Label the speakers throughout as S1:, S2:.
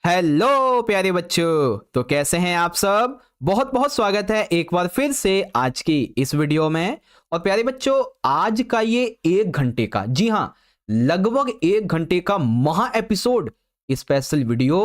S1: Hello प्यारे बच्चों, तो कैसे हैं आप सब। बहुत बहुत स्वागत है एक बार फिर से आज की इस वीडियो में। और प्यारे बच्चों, आज का ये 1 घंटे का, जी हाँ, लगभग 1 घंटे का महा episode special video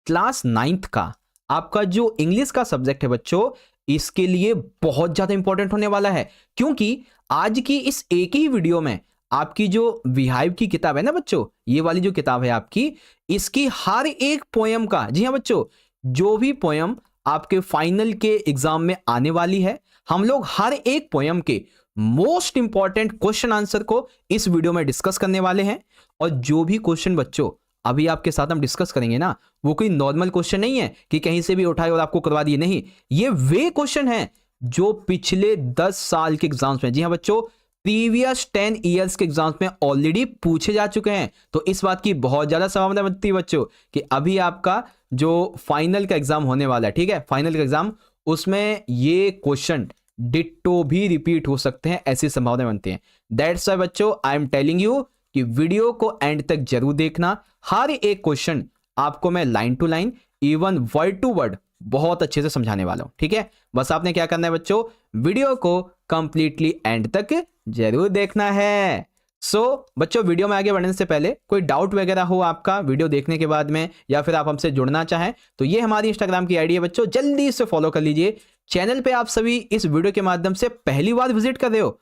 S1: class 9th का आपका जो इंग्लिश का सब्जेक्ट है बच्चों, इसके लिए बहुत ज्यादा इंपॉर्टेंट होने वाला है। क्योंकि आज की इस एक ही वीडियो में आपकी जो विहाइव की किताब है ना बच्चों, ये वाली जो किताब है आपकी, इसकी हर एक पोयम का, जी हाँ बच्चों, जो भी पोयम आपके फाइनल के एग्जाम में आने वाली है, हम लोग हर एक पोयम के मोस्ट इंपॉर्टेंट क्वेश्चन आंसर को इस वीडियो में डिस्कस करने वाले हैं। और जो भी क्वेश्चन बच्चों अभी आपके साथ हम डिस्कस करेंगे ना, वो कोई नॉर्मल क्वेश्चन नहीं है कि कहीं से भी उठाए और आपको करवा दिए, नहीं। ये वे क्वेश्चन है जो पिछले 10 साल के एग्जाम्स में, जी हाँ बच्चों, प्रीवियस 10 ईयर्स के एग्जाम्स में ऑलरेडी पूछे जा चुके हैं। तो इस बात की बहुत ज्यादा संभावना बनती है बच्चों कि अभी आपका जो फाइनल का एग्जाम होने वाला है, ठीक है, फाइनल का एग्जाम, उसमें ये क्वेश्चन डिट्टो भी रिपीट हो सकते हैं, ऐसी संभावना बनती है। दैट्स व्हाई बच्चों आई एम टेलिंग यू कि वीडियो को एंड तक जरूर देखना। हर एक क्वेश्चन आपको मैं line to line, even word to word बहुत अच्छे से समझाने वाला हूं, ठीक है। बस आपने क्या करना है बच्चों, वीडियो को कंप्लीटली एंड तक जरूर देखना है। बच्चों, वीडियो में आगे बढ़ने से पहले कोई डाउट वगैरह हो आपका वीडियो देखने के बाद में, या फिर आप हमसे जुड़ना चाहें, तो ये हमारी इंस्टाग्राम की आईडी है बच्चों, जल्दी से फॉलो कर लीजिए। चैनल पे आप सभी इस वीडियो के माध्यम से पहली बार विजिट कर रहे हो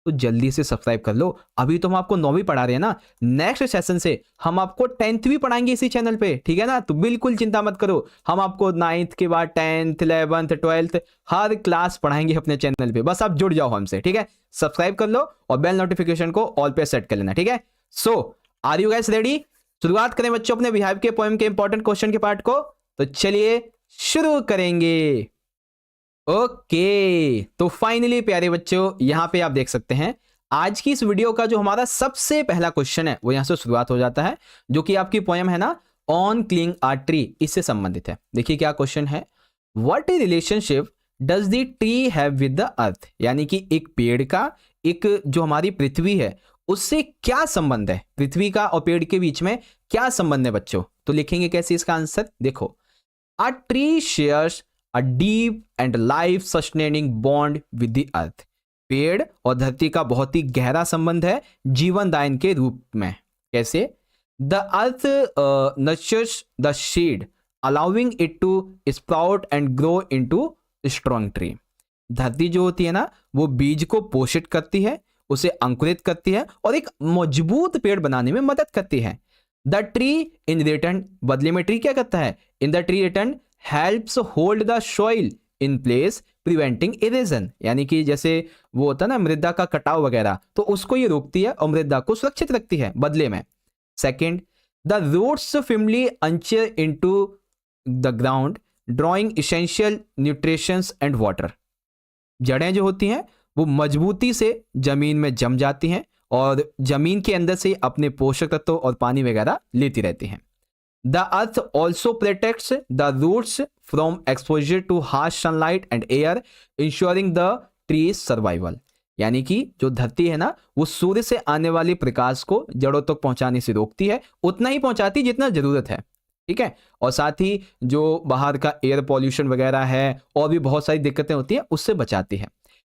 S1: तो जल्दी से सब्सक्राइब कर लो। अभी तो हम आपको 9वीं पढ़ा रहे हैं ना, नेक्स्ट सेशन से हम आपको 10th भी पढ़ाएंगे इसी चैनल पे, ठीक है ना। तो बिल्कुल चिंता मत करो, हम आपको 9th के बाद 10th 11th 12th हर क्लास पढ़ाएंगे अपने चैनल पे। बस आप जुड़ जाओ हमसे, ठीक है। सब्सक्राइब कर लो और बेल नोटिफिकेशन को ऑल पे सेट कर लेना, ठीक है। Are you guys ready? शुरुआत करें बच्चों अपने बिहाइव के पोएम के इंपॉर्टेंट क्वेश्चन के पार्ट को। तो चलिए शुरू करेंगे। ओके, तो फाइनली प्यारे बच्चों, यहां पे आप देख सकते हैं आज की इस वीडियो का जो हमारा सबसे पहला क्वेश्चन है वो यहां से शुरुआत हो जाता है, जो कि आपकी पोयम है ना, ऑन क्लिंग आ ट्री, इससे संबंधित है। देखिए क्या क्वेश्चन है, what A relationship does the tree have with the earth, यानी कि एक पेड़ का, एक जो हमारी पृथ्वी है, उससे क्या संबंध है, पृथ्वी का और पेड़ के बीच में क्या संबंध है बच्चों। तो लिखेंगे कैसे इसका आंसर, देखो, a tree shares a deep and life sustaining bond with the earth, पेड़ और धरती का बहुत ही गहरा संबंध है जीवनदायन के रूप में। कैसे? The earth nurtures the seed allowing it to sprout and grow into strong tree, धरती जो होती है ना, वो बीज को पोषित करती है, उसे अंकुरित करती है और एक मजबूत पेड़ बनाने में मदद करती है। द ट्री इन रिटर्न, बदले में ट्री क्या करता है, in the tree return helps hold the soil in place preventing erosion, यानी कि जैसे वो होता है ना मृदा का कटाव वगैरह, तो उसको ये रोकती है और मृदा को सुरक्षित रखती है बदले में। Second, the roots firmly anchor into the ground drawing essential nutritions and water, जड़ें जो होती हैं वो मजबूती से जमीन में जम जाती हैं और जमीन के अंदर से अपने पोषक तत्व और पानी वगैरह लेती रहती हैं। The earth also protects the roots from exposure to harsh sunlight and air, ensuring the tree's survival. यानी कि जो धरती है ना, वो सूर्य से आने वाले प्रकाश को जड़ों तक पहुंचाने से रोकती है, उतना ही पहुंचाती जितना जरूरत है, ठीक है। और साथ ही जो बाहर का एयर पॉल्यूशन वगैरह है और भी बहुत सारी दिक्कतें होती हैं, उससे बचाती है।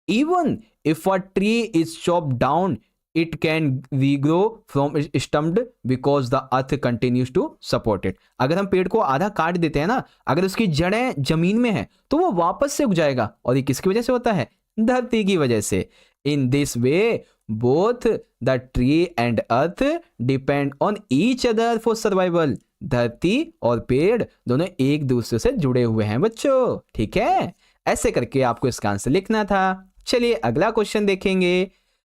S1: Even if a tree is chopped down, it can regrow from its stump because the earth continues to support it. अगर हम पेड़ को आधा काट देते हैं ना, अगर उसकी जड़ें जमीन में है तो वो वापस से उग जाएगा, और ये किसकी वजह से होता है, धरती की वजह से। In this way, both the tree and earth depend on each other for survival. धरती और पेड़ दोनों एक दूसरे से जुड़े हुए हैं बच्चों, ठीक है। ऐसे करके आपको इसका आंसर लिखना था। चलिए अगला क्वेश्चन देखेंगे।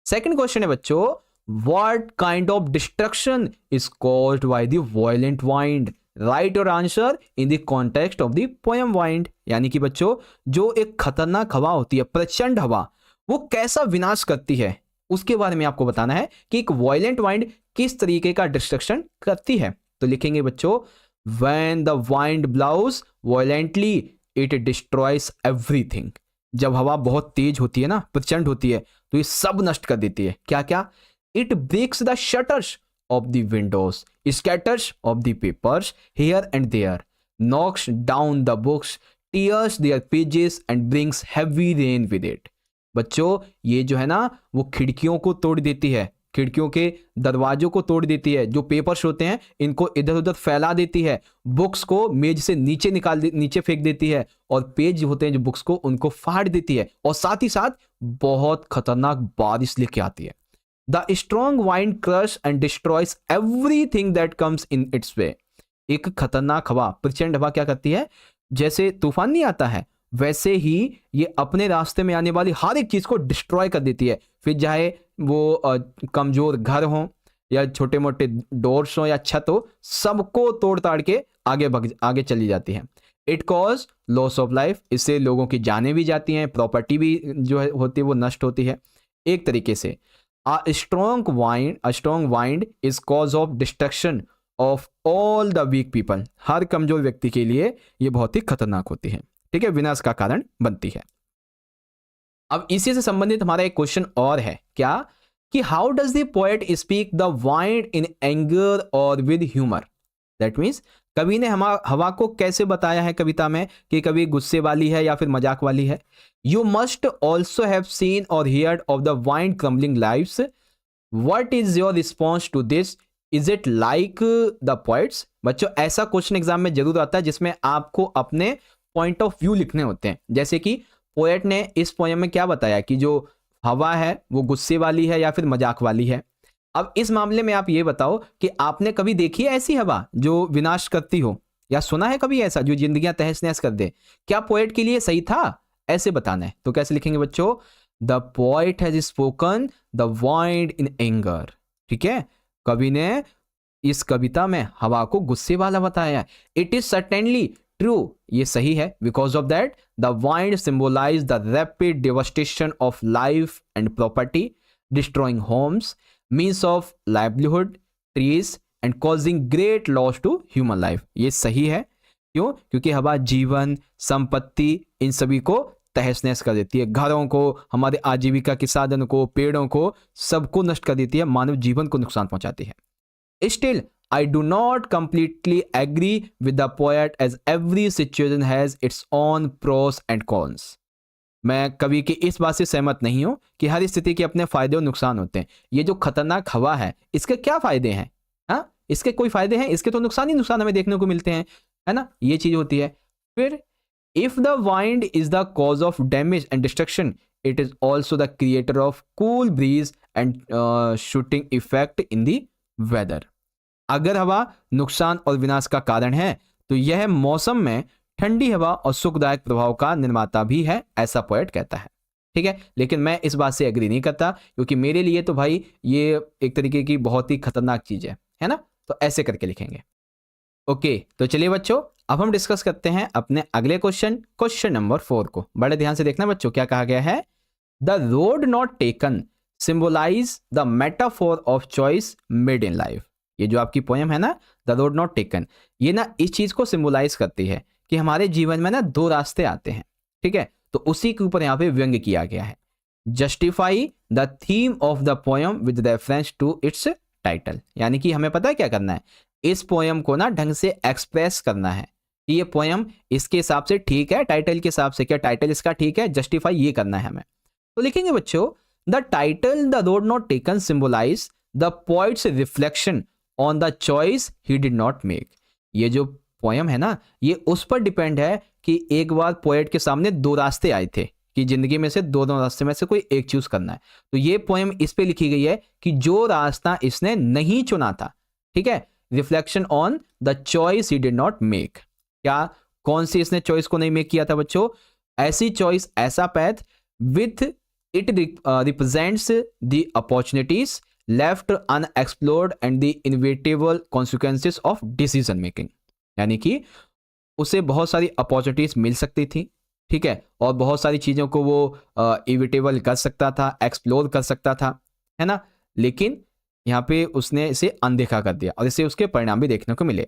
S1: सेकंड क्वेश्चन है बच्चों, what kind of destruction is caused by the violent wind, right your answer in the context of the poem wind, यानी कि बच्चों जो एक खतरनाक हवा होती है, प्रचंड हवा, वो कैसा विनाश करती है, उसके बारे में आपको बताना है कि एक वायलेंट वाइंड किस तरीके का डिस्ट्रक्शन करती है। तो लिखेंगे बच्चों, when the wind blows violently it destroys everything, जब हवा बहुत तेज होती है ना, प्रचंड होती है, तो ये सब नष्ट कर देती है। क्या क्या? It breaks the shutters of the windows, scatters of the papers here and there, knocks down the books, tears their pages and brings heavy rain with it. बच्चों ये जो है ना वो खिड़कियों को तोड़ देती है, खिड़कियों के दरवाजों को तोड़ देती है, जो पेपर्स होते हैं इनको इधर उधर फैला देती है, बुक्स को मेज से नीचे फेंक देती है, और पेज होते हैं जो बुक्स को उनको फाड़ देती है, और साथ ही साथ बहुत खतरनाक बारिश लेके आती है. The strong wind crush and destroys everything that comes in its way. एक खतरनाक हवा, प्रचंड हवा क्या करती है, जैसे तूफान नहीं आता है वैसे ही ये अपने रास्ते में आने वाली हर एक चीज को डिस्ट्रॉय कर देती है. फिर चाहे वो कमजोर घर हो या छोटे मोटे डोर्स हो या छत हो, सबको तोड़ ताड़ के आगे चली जाती है. It cause loss of life. इससे लोगों की जानें भी जाती हैं, प्रॉपर्टी भी जो है होती है वो नष्ट होती है. एक तरीके से a strong wind is cause of destruction of all the weak people. हर कमजोर व्यक्ति के लिए ये बहुत ही खतरनाक होती है. ठीक है, विनाश का कारण बनती है. अब इसी से संबंधित हमारा एक क्वेश्चन और है, क्या कि how does the poet speak the wind in anger और विद ह्यूमर. दैट मीन्स कवि ने हवा को कैसे बताया है कविता में कि कभी गुस्से वाली है या फिर मजाक वाली है. You must also have seen और heard of the wind crumbling lives. What is your response to this. Is it like the poets. बच्चों ऐसा क्वेश्चन एग्जाम में जरूर आता है जिसमें आपको अपने पॉइंट ऑफ व्यू लिखने होते हैं. जैसे कि पोएट ने इस पोएम में क्या बताया कि जो हवा है वो गुस्से वाली है या फिर मजाक वाली है. अब इस मामले में आप ये बताओ कि आपने कभी देखी है ऐसी हवा जो विनाश करती हो, या सुना है कभी ऐसा जो जिंदगियां तहस नहस कर दे. क्या पोएट के लिए सही था, ऐसे बताना है. तो कैसे लिखेंगे बच्चों, the poet has spoken the wind in anger. ठीक है, कवि ने इस कविता में हवा को गुस्से वाला बताया. इट इज सर्टेनली ट्रू, ये सही है. Because of that the wind symbolize the rapid devastation of life and property, destroying homes, means of livelihood, trees and causing great loss to human life. ये सही है. क्यों? क्योंकि हवा जीवन, संपत्ति, इन सभी को तहस नहस कर देती है. घरों को, हमारे आजीविका के साधन को, पेड़ों को, सबको नष्ट कर देती है, मानव जीवन को नुकसान पहुंचाती है. Still I do not completely agree with the poet as every situation has its own pros and cons. मैं कवि की इस बात से सहमत नहीं हूं कि हर स्थिति के अपने फायदे और नुकसान होते हैं. ये जो खतरनाक हवा है इसके क्या फायदे हैं? हाँ, इसके कोई फायदे हैं? इसके तो नुकसान ही नुकसान हमें देखने को मिलते हैं, है ना. ये चीज होती है. फिर if the wind is the cause of damage and destruction, it is also the creator of cool breeze and shooting effect in the weather. अगर हवा नुकसान और विनाश का कारण है तो यह मौसम में ठंडी हवा और सुखदायक प्रभाव का निर्माता भी है, ऐसा पोएट कहता है. ठीक है, लेकिन मैं इस बात से एग्री नहीं करता, क्योंकि मेरे लिए तो भाई ये एक तरीके की बहुत ही खतरनाक चीज है ना. तो ऐसे करके लिखेंगे. ओके, तो चलिए बच्चों अब हम डिस्कस करते हैं अपने अगले क्वेश्चन नंबर 4 को. बड़े ध्यान से देखना बच्चों, क्या कहा गया है. The road not taken symbolize the metaphor of choice made in life. ये जो आपकी पोएम है ना, द रोड नॉट टेकन, ये ना इस चीज को सिंबलाइज करती है कि हमारे जीवन में ना दो रास्ते आते हैं. ठीक है, तो उसी के ऊपर यहाँ पे व्यंग्य किया गया है. Justify the theme of the poem with reference to its title. यानी कि हमें पता है क्या करना है, इस पोएम को ना ढंग से एक्सप्रेस करना है कि ये पोएम इसके हिसाब से ठीक है, टाइटल के हिसाब से क्या टाइटल इसका ठीक है, जस्टिफाई ये करना है हमें. तो लिखेंगे बच्चों, the title the road not taken symbolize the poet's reflection on the choice he did not make. ये जो पोएम है ना, ये उस पर डिपेंड है कि एक बार पोएट के सामने दो रास्ते आए थे कि जिंदगी में से दोनों रास्ते में से कोई एक चूज करना है. तो ये पोएम इस पे लिखी गई है कि जो रास्ता इसने नहीं चुना था. ठीक है, reflection on the choice he did not make. क्या, कौन सी इसने चॉइस को नहीं मेक किया था बच्चों? ऐसी चॉइस, ऐसा path with it represents the opportunities left unexplored and the inevitable consequences of decision making. यानी कि उसे बहुत सारी अपॉर्चुनिटीज मिल सकती थी. ठीक है, और बहुत सारी चीज़ों को वो इविटेबल कर सकता था, एक्सप्लोर कर सकता था, है ना. लेकिन यहाँ पे उसने इसे अनदेखा कर दिया और इसे उसके परिणाम भी देखने को मिले.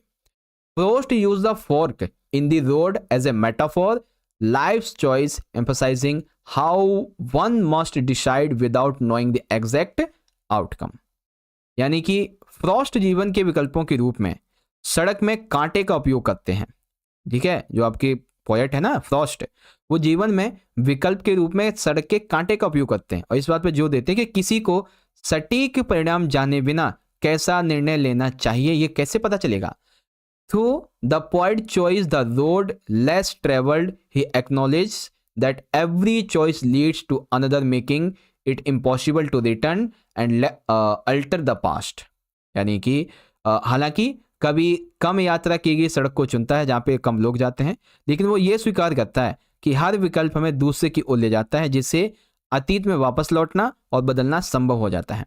S1: Proust used the fork in the road as a metaphor, life's choice, emphasizing how one must decide without knowing the exact outcome. यानी कि फ्रॉस्ट जीवन के विकल्पों के रूप में सड़क में कांटे का उपयोग करते हैं. ठीक है, जो आपके पोएट है ना फ्रॉस्ट, वो जीवन में विकल्प के रूप में सड़क के कांटे का उपयोग करते हैं और इस बात पे जोर देते हैं कि किसी को सटीक परिणाम जाने बिना कैसा निर्णय लेना चाहिए ये कैसे पता चलेगा। Through the poet choice the road less travelled he acknowledge that every choice leads to another making it impossible to return and alter the past. यानी कि हालांकि कभी कम यात्रा की गई सड़क को चुनता है जहाँ पे कम लोग जाते हैं, लेकिन वो ये स्वीकार करता है कि हर विकल्प हमें दूसरे की ओर ले जाता है, जिससे अतीत में वापस लौटना और बदलना संभव हो जाता है।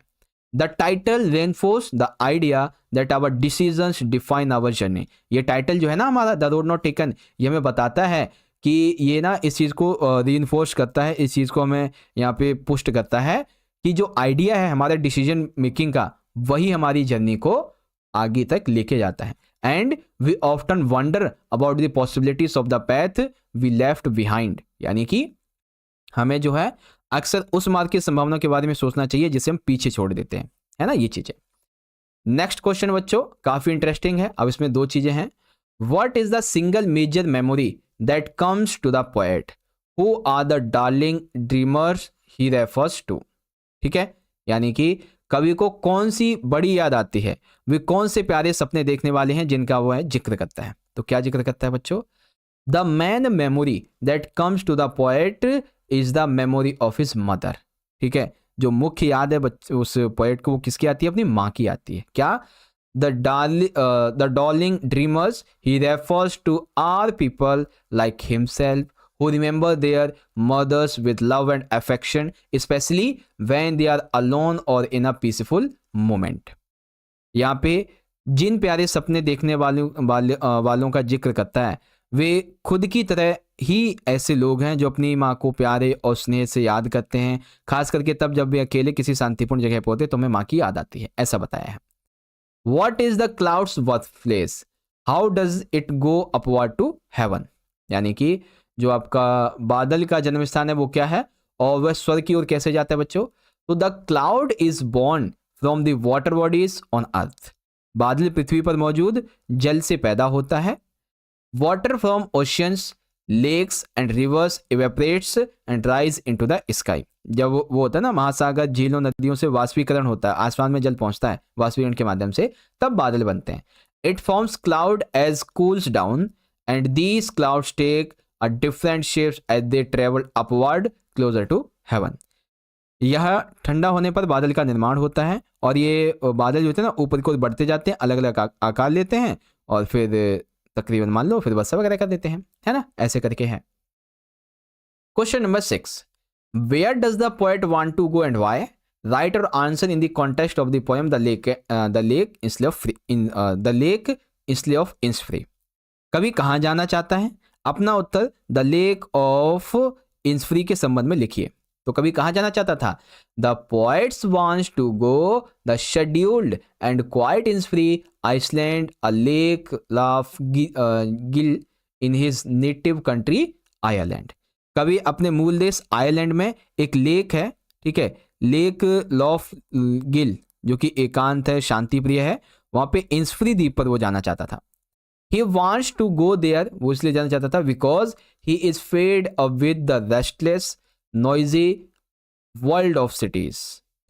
S1: The title reinforce the idea that our decisions define our journey. ये टाइटल जो है ना हमारा द रोड नॉट टेकन, ये हमें बताता है कि ये ना इस चीज़ को रीइंफोर्स करता है, इस चीज़ को हमें यहाँ पे पुष्ट करता है कि जो आइडिया है हमारे डिसीजन मेकिंग का, वही हमारी जर्नी को आगे तक लेके जाता है। And we often wonder about the possibilities of the path we left behind. यानी कि हमें जो है अक्सर उस मार्ग की संभावना के बारे में सोचना चाहिए जिसे हम पीछे छोड़ देते हैं, है ना ये चीजें। नेक्स्ट क्वेश्चन बच्चों काफी इंटरेस्टिंग है। अब इसमें दो चीजें हैं। What is the single major memory that comes to the poet who are the darling dreamers he refers to. ठीक है, यानी कि कवि को कौन सी बड़ी याद आती है, वे कौन से प्यारे सपने देखने वाले हैं जिनका वो है जिक्र करता है। तो क्या जिक्र करता है बच्चों? The main memory that comes to the poet is the memory of his mother. ठीक है, जो मुख्य याद है उस पोएट को वो किसकी आती है? अपनी माँ की आती है। क्या? The darling dreamers he refers to are people like himself who remember their mothers with love and affection, especially when they are alone or in a peaceful moment. यहाँ पे जिन प्यारे सपने देखने वालों का जिक्र करता है वे खुद की तरह ही ऐसे लोग हैं जो अपनी माँ को प्यारे और स्नेह से याद करते हैं, खास करके तब जब वे अकेले किसी शांतिपूर्ण जगह पर होते तो हमें माँ की याद आती है, ऐसा बताया है। What is the cloud's birthplace? How does it go upward to heaven? यानी कि जो आपका बादल का जन्म स्थान है वो क्या है और वह स्वर्ग की ओर कैसे जाता है बच्चों? तो the cloud is born from the water bodies on earth. बादल पृथ्वी पर मौजूद जल से पैदा होता है। Water from oceans lakes and rivers evaporates and rise into the sky. जब वो होता है ना महासागर झीलों नदियों से वाष्पीकरण होता है, आसमान में जल पहुंचता है वाष्पीकरण के माध्यम से, तब बादल बनते हैं। It forms cloud as cools down and these clouds take a different shapes as they travel upward closer to heaven। यह ठंडा होने पर बादल का निर्माण होता है और ये बादल जो होते हैं ना ऊपर की ओर बढ़ते जाते हैं, अलग अलग आकार लेते हैं और फिर तकरीबन मान लो फिर वर्षा वगैरह कर देते हैं, है ना, ऐसे करके है। Question number 6, where does the poet want to go and why? Write और answer in the context of the poem the lake isle of Innisfree. कवि कहाँ जाना चाहता है? अपना उत्तर द लेक ऑफ इंसफ्री के संबंध में लिखिए। तो कभी कहाँ जाना चाहता था? The poets wants to go the secluded and quiet Innisfree island a lake of Gill in his native country Ireland. कभी अपने मूल देश आयरलैंड में एक लेक है, ठीक है, लेक लॉफ गिल जो कि एकांत है, शांति प्रिय है, वहां पे इंसफ्री द्वीप पर वो जाना चाहता था। He wants to go there, वो इसलिए जाना चाहता था because he is fed up with the restless, noisy world of cities।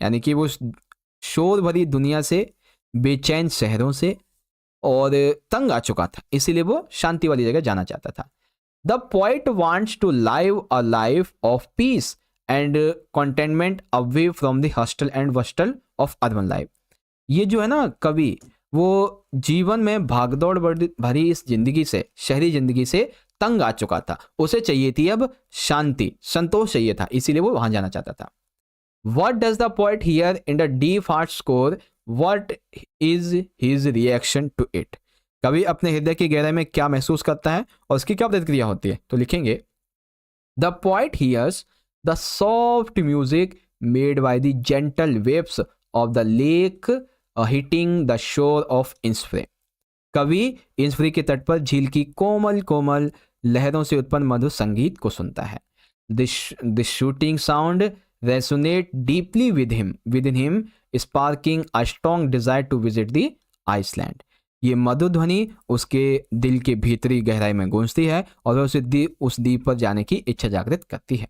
S1: यानी कि वो शोर भरी दुनिया से, बेचैन शहरों से और तंग आ चुका था, इसीलिए वो शांति वाली जगह जाना चाहता था। The poet wants to live a life of peace and contentment away from the hustle and bustle of urban life। ये जो है ना कवि, वो जीवन में भागदौड़ भरी इस जिंदगी से, शहरी जिंदगी से तंग आ चुका था, उसे चाहिए थी अब शांति, संतोष चाहिए था, इसीलिए वो वहां जाना चाहता था। What does the poet hear in the deep heart score? What is his reaction to it? कवि अपने हृदय की गहराई में क्या महसूस करता है और उसकी क्या प्रतिक्रिया होती है? तो लिखेंगे The poet hears the soft music made by the gentle waves of the lake hitting the shore of Innisfree. कवि इंसफ्री के तट पर झील की कोमल कोमल लहरों से उत्पन्न मधुर संगीत को सुनता है। This soothing sound resonate deeply within him sparking a strong desire to visit the island. ये मधुर ध्वनि उसके दिल के भीतरी गहराई में गूंजती है और उस द्वीप पर जाने की इच्छा जागृत करती है।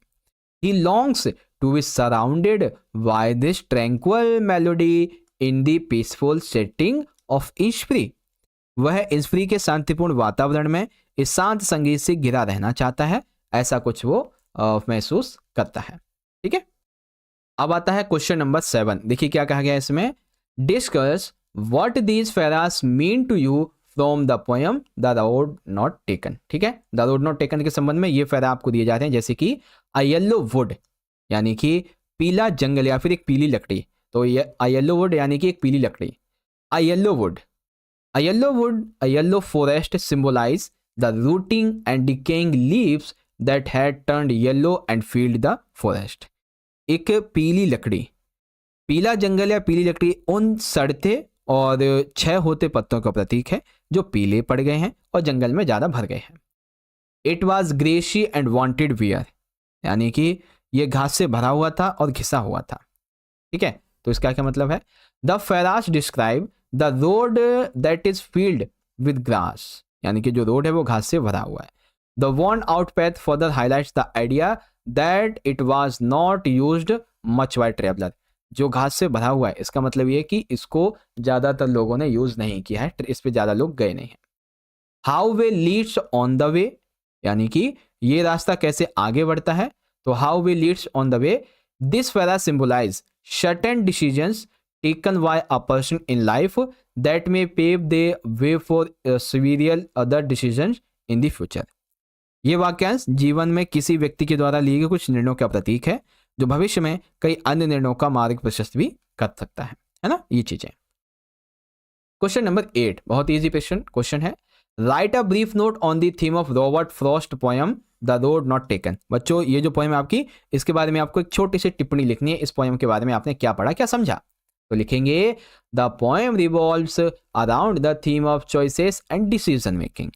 S1: He longs to be surrounded by this tranquil melody in the peaceful setting of Innisfree. वह इंस्फ्री के शांतिपूर्ण वातावरण में इस शांत संगीत से घिरा रहना चाहता है, ऐसा कुछ वो महसूस करता है। ठीक है, अब आता है क्वेश्चन नंबर 7। देखिए क्या कहा गया इसमें, discuss what these phrases mean to you from the poem the road not taken. ठीक है, द रोड नॉट टेकन के संबंध में ये फेरा आपको दिए जाते हैं, जैसे कि अ येलो वुड यानी कि पीला जंगल या फिर एक पीली लकड़ी। तो ये अ येलो वुड यानी कि एक पीली लकड़ी। A yellow wood, a yellow wood, a yellow forest symbolize the rotting and decaying leaves that had turned yellow and filled the forest. एक पीली लकड़ी, पीला जंगल या पीली लकड़ी उन सड़ते और क्षय होते पत्तों का प्रतीक है जो पीले पड़ गए हैं और जंगल में ज्यादा भर गए हैं। It was grassy and wanted wear, यानी कि यह घास से भरा हुआ था और घिसा हुआ था। ठीक है, तो इसका क्या मतलब है, the phrases describe the road that is filled with grass, यानी कि जो रोड है वो घास से भरा हुआ है। The worn out path further highlights the idea that it was not used much by traveller. जो घास से भरा हुआ है इसका मतलब ये कि इसको ज्यादातर लोगों ने यूज नहीं किया है, इस पे ज्यादा लोग गए नहीं हैं। How way leads on the way, यानी कि ये रास्ता कैसे आगे बढ़ता है, तो how way leads on the way. This phrase symbolize certain decisions taken by a person in life that may pave the way for several other decisions in the future. ये वाक्यांश जीवन में किसी व्यक्ति के द्वारा लिए गए कुछ निर्णयों का प्रतीक है जो भविष्य में कई अन्य निर्णयों का मार्ग प्रशस्त भी कर सकता है ना, ये चीजें। क्वेश्चन नंबर 8 बहुत इजी क्वेश्चन है। Right a brief note on the theme of Robert Frost poem the road not taken. बच्चों ये जो पोएम है आपकी, इसके बारे में आपको एक छोटी सी टिप्पणी लिखनी है। इस पोएम के बारे में आपने क्या पढ़ा, क्या समझा, तो लिखेंगे the poem revolves around the theme of choices and decision making.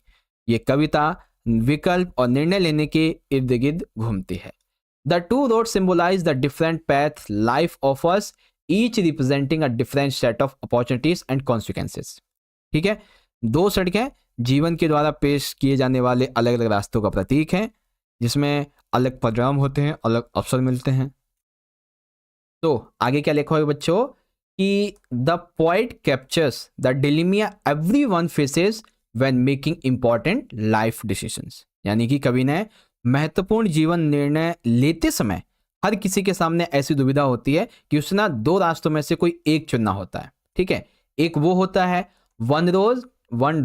S1: ये कविता विकल्प और निर्णय लेने के इर्द गिर्द घूमती है। The two roads symbolize the different paths life offers, each representing a different set of opportunities and consequences. ठीक है, दो सड़कें जीवन के द्वारा पेश किए जाने वाले अलग अलग रास्तों का प्रतीक हैं, जिसमें अलग परिणाम होते हैं, अलग अवसर मिलते हैं। तो आगे क्या लिखा है बच्चों कि the poet captures the dilemma everyone faces when making important life decisions. यानी कि कवि ने महत्वपूर्ण जीवन निर्णय लेते समय हर किसी के सामने ऐसी दुविधा होती है कि उसे ना दो रास्तों में से कोई एक चुनना होता है। ठीक है, एक वो होता है one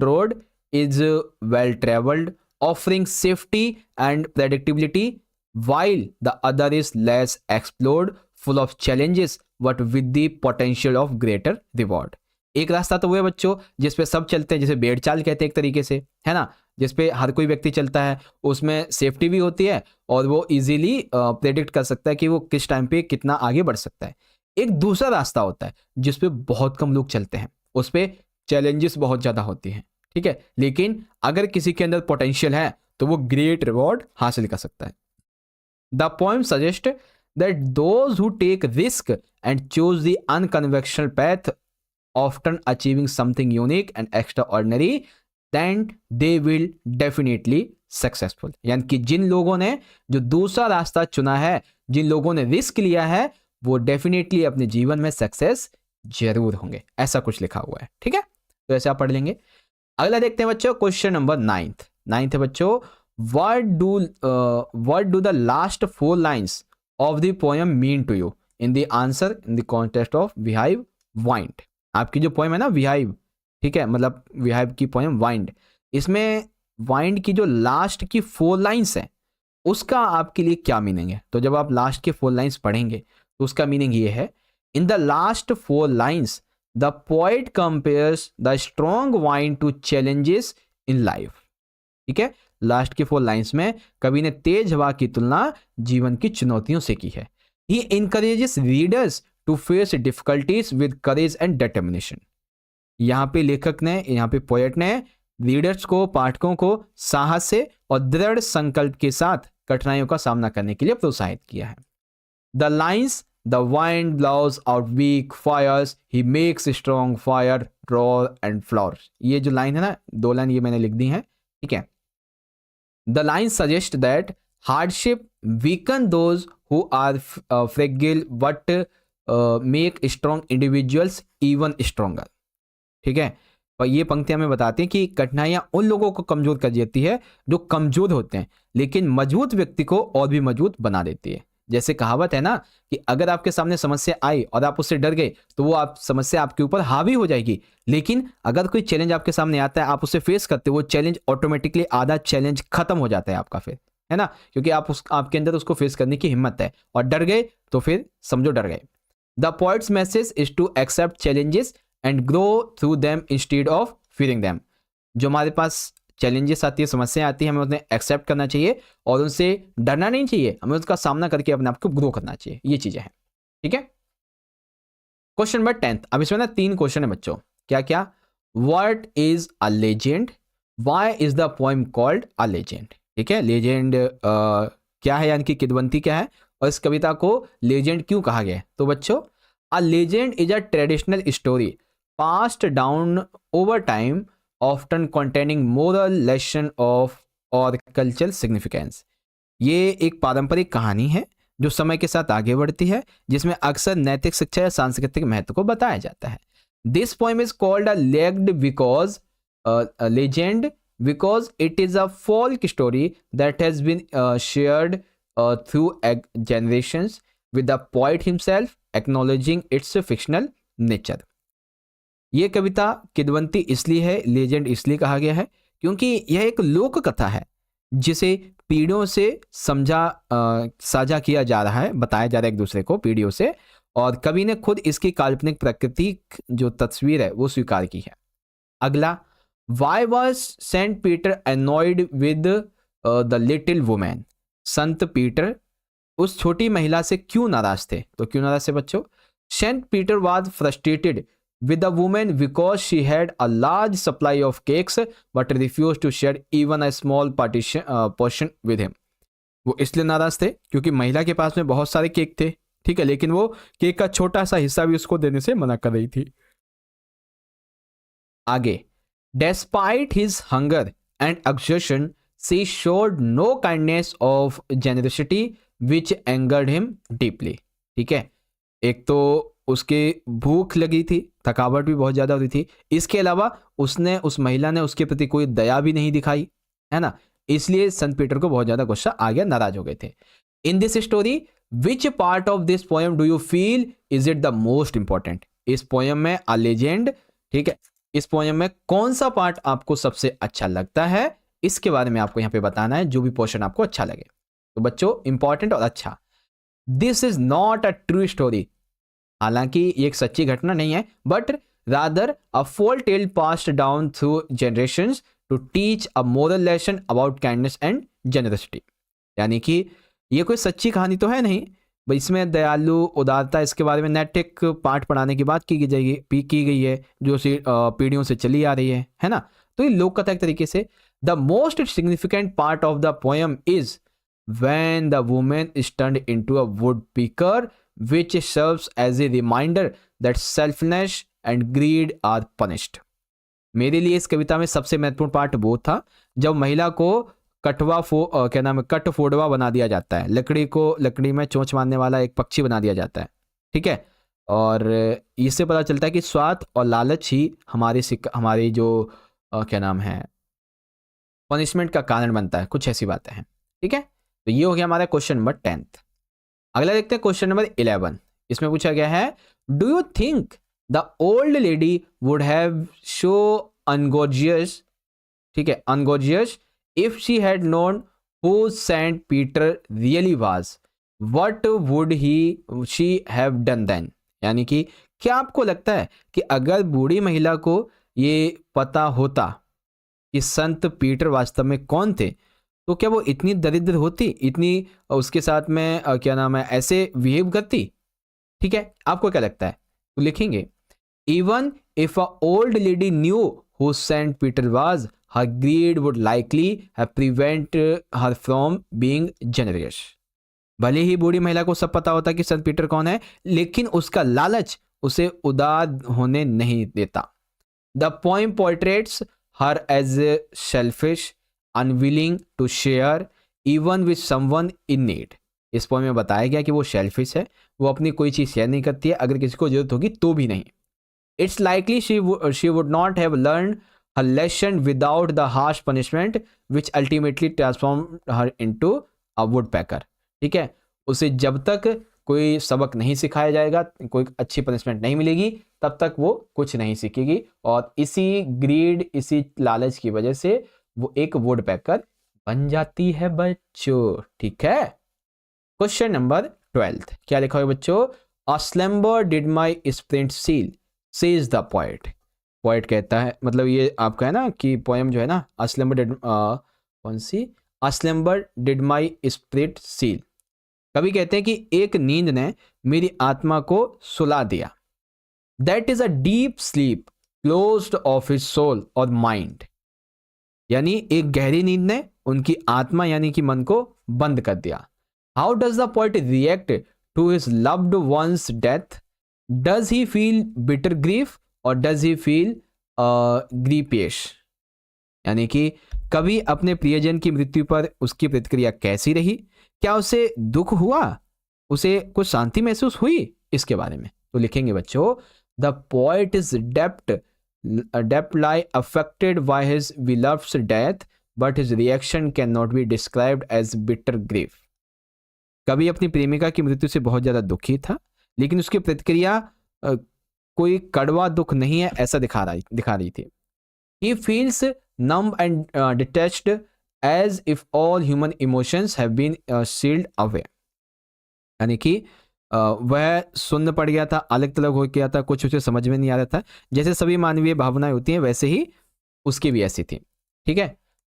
S1: road is well travelled offering safety and predictability, while the other is less explored, full of challenges but with the potential of greater reward. एक रास्ता तो वो है बच्चों जिसपे सब चलते हैं, जिसे बेड़ चाल कहते हैं एक तरीके से, है ना, जिसपे हर कोई व्यक्ति चलता है, उसमें सेफ्टी भी होती है और वो इजीली प्रेडिक्ट कर सकता है कि वो किस टाइम पे कितना आगे बढ़ सकता है। एक दूसरा रास्ता होता है जिसपे बहुत कम लोग चलते हैं, उस पे चैलेंजेस बहुत ज़्यादा होती हैं, ठीक है, लेकिन अगर किसी के अंदर पोटेंशियल है तो वो ग्रेट रिवॉर्ड हासिल कर सकता है। The poem suggests that those who take risk and choose the unconventional path, often achieving something unique and extraordinary, then they will definitely successful. यानी कि जिन लोगों ने जो दूसरा रास्ता चुना है, जिन लोगों ने रिस्क लिया है, वो डेफिनेटली अपने जीवन में सक्सेस जरूर होंगे, ऐसा कुछ लिखा हुआ है। ठीक है, तो ऐसे आप पढ़ लेंगे। अगला देखते हैं बच्चों, क्वेश्चन नंबर 9 है बच्चों, what do the last 4 lines of the poem mean to you in the answer in the context of beehive wind। आपकी जो पोएम है ना beehive, ठीक है, मतलब beehive की पोएम wind, इसमें wind की जो लास्ट की 4 लाइन्स है उसका आपके लिए क्या मीनिंग है। तो जब आप लास्ट के 4 लाइन्स पढ़ेंगे तो उसका मीनिंग ये है, in the last 4 lines the poet compares the strong wind to challenges in life. ठीक है, लास्ट के 4 लाइन्स में कवि ने तेज हवा की तुलना जीवन की चुनौतियों से की है। He encourages readers to face difficulties with courage and determination। यहाँ पे लेखक ने, यहाँ पे पोएट ने रीडर्स को, पाठकों को साहस से और दृढ़ संकल्प के साथ कठिनाइयों का सामना करने के लिए प्रोत्साहित किया है। The lines, the wind blows out weak fires, he makes strong fire draw and flower। ये जो लाइन है ना, 2 लाइन ये मैंने लिख दी है, ठीक है। The line suggest that hardship weaken those who are fragile but make strong individuals even stronger, ठीक है। और ये पंक्ति हमें बताती हैं कि कठिनाइयां उन लोगों को कमजोर कर देती है जो कमजोर होते हैं, लेकिन मजबूत व्यक्ति को और भी मजबूत बना देती है। जैसे कहावत है ना कि अगर आपके सामने समस्या आई और आप उससे डर गए तो वो आप समस्या आपके ऊपर हावी हो जाएगी, लेकिन अगर कोई चैलेंज आपके सामने आता है, आप उसे फेस करते हो, वो चैलेंज ऑटोमेटिकली आधा चैलेंज खत्म हो जाता है आपका फिर, है ना, क्योंकि आपके अंदर उसको फेस करने की हिम्मत है। और डर गए तो फिर समझो डर गए। The points message is to accept challenges and grow through them instead of fearing them. जो हमारे पास चैलेंजेस आती है, समस्याएं आती है, हमें उन्हें एक्सेप्ट करना चाहिए और उनसे डरना नहीं चाहिए, हमें उसका सामना करके अपने आप को ग्रो करना चाहिए। ये चीजें हैं, ठीक है। Question number 10। अब इसमें ना 3 क्वेश्चन है बच्चों। क्या क्या? What is a legend? Why is the poem called a legend? ठीक है, लेजेंड क्या है, यानी कि किदवंती क्या है, और इस कविता को लेजेंड क्यों कहा गया है? तो बच्चों, a legend is a traditional story passed down over time often containing moral lesson of और कल्चरल सिग्निफिकेंस। ये एक पारंपरिक कहानी है जो समय के साथ आगे बढ़ती है, जिसमें अक्सर नैतिक शिक्षा या सांस्कृतिक महत्व को बताया जाता है। This poem is called a legend because it is a folk story that has been shared through generations, with the poet himself acknowledging its fictional nature। ये कविता किदवंती इसलिए है, लेजेंड इसलिए कहा गया है क्योंकि यह एक लोक कथा है जिसे पीढ़ियों से साझा किया जा रहा है, बताया जा रहा है एक दूसरे को पीढ़ियों से, और कवि ने खुद इसकी काल्पनिक प्रकृति जो तस्वीर है वो स्वीकार की है। अगला, Why was Saint Peter annoyed with the little woman? Sant Peter उस छोटी महिला से क्यों नाराज थे? तो क्यों नाराज थे बच्चों? Saint Peter was frustrated with the woman because she had a large supply of cakes but refused to share even a small portion with him। वो इसलिए नाराज थे क्योंकि महिला के पास में बहुत सारे केक थे, ठीक है, लेकिन वो केक का छोटा सा हिस्सा भी उसको देने से मना कर रही थी। आगे, Despite his hunger and exhaustion, she showed no kindness of generosity which angered him deeply। ठीक है, एक तो उसके भूख लगी थी, थकावट भी बहुत ज़्यादा हो रही थी, इसके अलावा उस महिला ने उसके प्रति कोई दया भी नहीं दिखाई, है ना, इसलिए संत पीटर को बहुत ज़्यादा गुस्सा आ गया, नाराज हो गए थे। In this story which part of this poem do you feel is it the most important? इस पोएम में अ लेजेंड, ठीक है, इस पोएम में कौन सा पार्ट आपको सबसे अच्छा लगता है, इसके बारे में आपको यहां पे बताना है, जो भी पोर्शन आपको अच्छा लगे। तो बच्चों, इंपॉर्टेंट और अच्छा, this is not a true story, हालांकि ये एक सच्ची घटना नहीं है, but rather a folk tale passed down through generations to teach a moral lesson about kindness and generosity. यानी कि ये कोई सच्ची कहानी तो है नहीं, इसमें दयालु, उदारता, इसके बारे में नैतिक पाठ पढ़ाने की बात की गई है जो पीढ़ियों से चली आ रही है ना। तो ये लोक कथा एक तरीके से। The most significant part of the poem is when the women is turned into a woodpecker which serves as a reminder that selfness and greed are punished. मेरे लिए इस कविता में सबसे महत्वपूर्ण पार्ट वो था जब महिला को कट फोड़वा बना दिया जाता है, लकड़ी में चोंच मारने वाला एक पक्षी बना दिया जाता है, ठीक है, और इससे पता चलता है कि स्वार्थ और लालच ही हमारी जो पनिशमेंट का कारण बनता है, कुछ ऐसी बातें हैं, ठीक है। तो ये हो गया हमारा क्वेश्चन नंबर 10। अगला देखते हैं क्वेश्चन नंबर 11। इसमें पूछा गया है, do you think the old lady would have show ungenerous, ठीक है, अनगॉर्जियस if she had known who Saint Peter really was, what would she have done then? यानी कि क्या आपको लगता है कि अगर बूढ़ी महिला को ये पता होता कि संत पीटर वास्तव में कौन थे, तो क्या वो इतनी दरिद्र होती, इतनी उसके साथ में ऐसे बिहेव करती? ठीक है, आपको क्या लगता है? तो लिखेंगे, even if a old lady knew who sent Peter was, her greed would likely have prevent her from being generous। भले ही बूढ़ी महिला को सब पता होता कि संत पीटर कौन है, लेकिन उसका लालच उसे उदार होने नहीं देता। The poem portraits her as selfish, unwilling to share even with someone in need. इस पोएम में बताया गया कि वो सेल्फिश है, वो अपनी कोई चीज़ शेयर नहीं करती है, अगर किसी को जरूरत होगी तो भी नहीं। It's likely she would not have learn her lesson without the harsh punishment which ultimately transform her into a woodpecker. ठीक है, उसे जब तक कोई सबक नहीं सिखाया जाएगा, कोई अच्छी पनिशमेंट नहीं मिलेगी, तब तक वो कुछ नहीं सीखेगी, और इसी ग्रीड, इसी लालच की वजह से वो एक वुड पैकर बन जाती है बच्चों। ठीक है, क्वेश्चन नंबर 12 क्या लिखा हुआ है बच्चों? A slumber did my spirit seal says the poet. Poet कहता है, मतलब ये आपका है ना कि पोएम जो है ना, अ स्लम्बर डिड, कौन सी? A slumber did my spirit seal. कभी कहते हैं कि एक नींद ने मेरी आत्मा को सुला दिया। That is a deep sleep closed off his soul और माइंड। यानी एक गहरी नींद ने उनकी आत्मा यानी कि मन को बंद कर दिया। How does the poet react to his loved ones death? Does he feel bitter grief और डज ही फील ग्रीपियश? यानी कि कभी अपने प्रियजन की मृत्यु पर उसकी प्रतिक्रिया कैसी रही? क्या उसे दुख हुआ, उसे कुछ शांति महसूस हुई? इसके बारे में तो लिखेंगे बच्चों, the poet is deeply affected by his beloved's death but his reaction can not be described as bitter grief. कभी अपनी प्रेमिका की मृत्यु से बहुत ज्यादा दुखी था, लेकिन उसकी प्रतिक्रिया कोई कड़वा दुख नहीं है ऐसा दिखा रही थी। He feels numb and detached as if all human emotions have been sealed away। यानी कि वह सुन्न पड़ गया था, अलग थलग हो गया था, कुछ उसे समझ में नहीं आ रहा था। जैसे सभी मानवीय भावनाएं होती हैं वैसे ही उसकी भी ऐसी थी। ठीक है,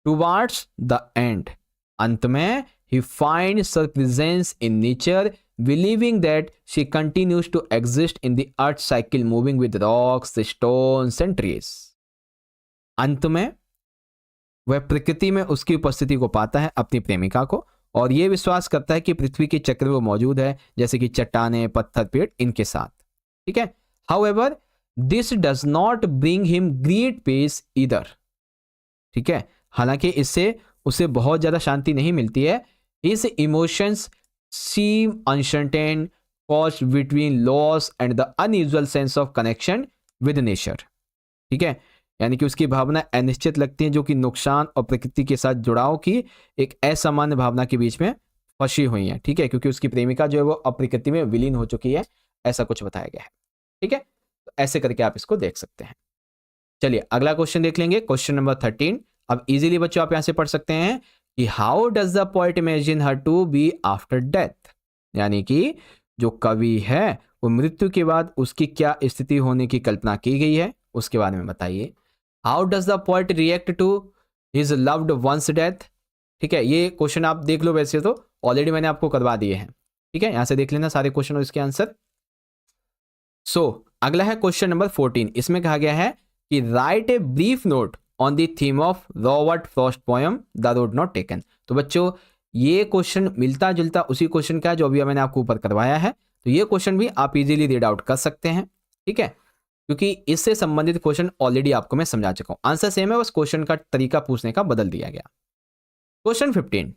S1: टुवार्ड्स द एंड, अंत में he finds her presence in nature, believing that she continues to exist in the earth cycle, moving with rocks, stones and trees। अंत में वह प्रकृति में उसकी उपस्थिति को पाता है, अपनी प्रेमिका को, और यह विश्वास करता है कि पृथ्वी के चक्र वो मौजूद है, जैसे कि चट्टाने, पत्थर, पेड़, इनके साथ। ठीक है, however this does not bring him great peace either. ठीक है, हालांकि इससे उसे बहुत ज्यादा शांति नहीं मिलती है। His emotions seem uncertain, caused between loss and the unusual sense of connection with nature. ठीक है, यानी कि उसकी भावना अनिश्चित लगती है, जो कि नुकसान और प्रकृति के साथ जुड़ाव की एक असामान्य भावना के बीच में फंसी हुई है। ठीक है, क्योंकि उसकी प्रेमिका जो है वो अब प्रकृति में विलीन हो चुकी है, ऐसा कुछ बताया गया है। ठीक है, तो ऐसे करके आप इसको देख सकते हैं। चलिए अगला क्वेश्चन देख लेंगे, क्वेश्चन नंबर 13। अब इजीली बच्चों आप यहां से पढ़ सकते हैं कि how does the poet imagine her to be after death. यानी कि जो कवि है वो मृत्यु के बाद उसकी क्या स्थिति होने की कल्पना की गई है, उसके बारे में बताइए। How does the poet react to his loved ones death. ठीक है, ये क्वेश्चन आप देख लो, वैसे तो ऑलरेडी मैंने आपको करवा दिए हैं। ठीक है, यहां से देख लेना सारे क्वेश्चन और इसके आंसर। अगला है क्वेश्चन नंबर 14। इसमें कहा गया है कि right a brief note on the theme of Robert Frost poem the road not taken. तो बच्चों ये क्वेश्चन मिलता जुलता उसी क्वेश्चन का जो अभी मैंने आपको ऊपर करवाया है, तो ये क्वेश्चन भी आप इजीली रीड आउट कर सकते हैं। ठीक है, क्योंकि इससे संबंधित क्वेश्चन ऑलरेडी आपको मैं समझा चुका हूं। आंसर सेम है, बस क्वेश्चन का तरीका पूछने का बदल दिया गया। Question 15,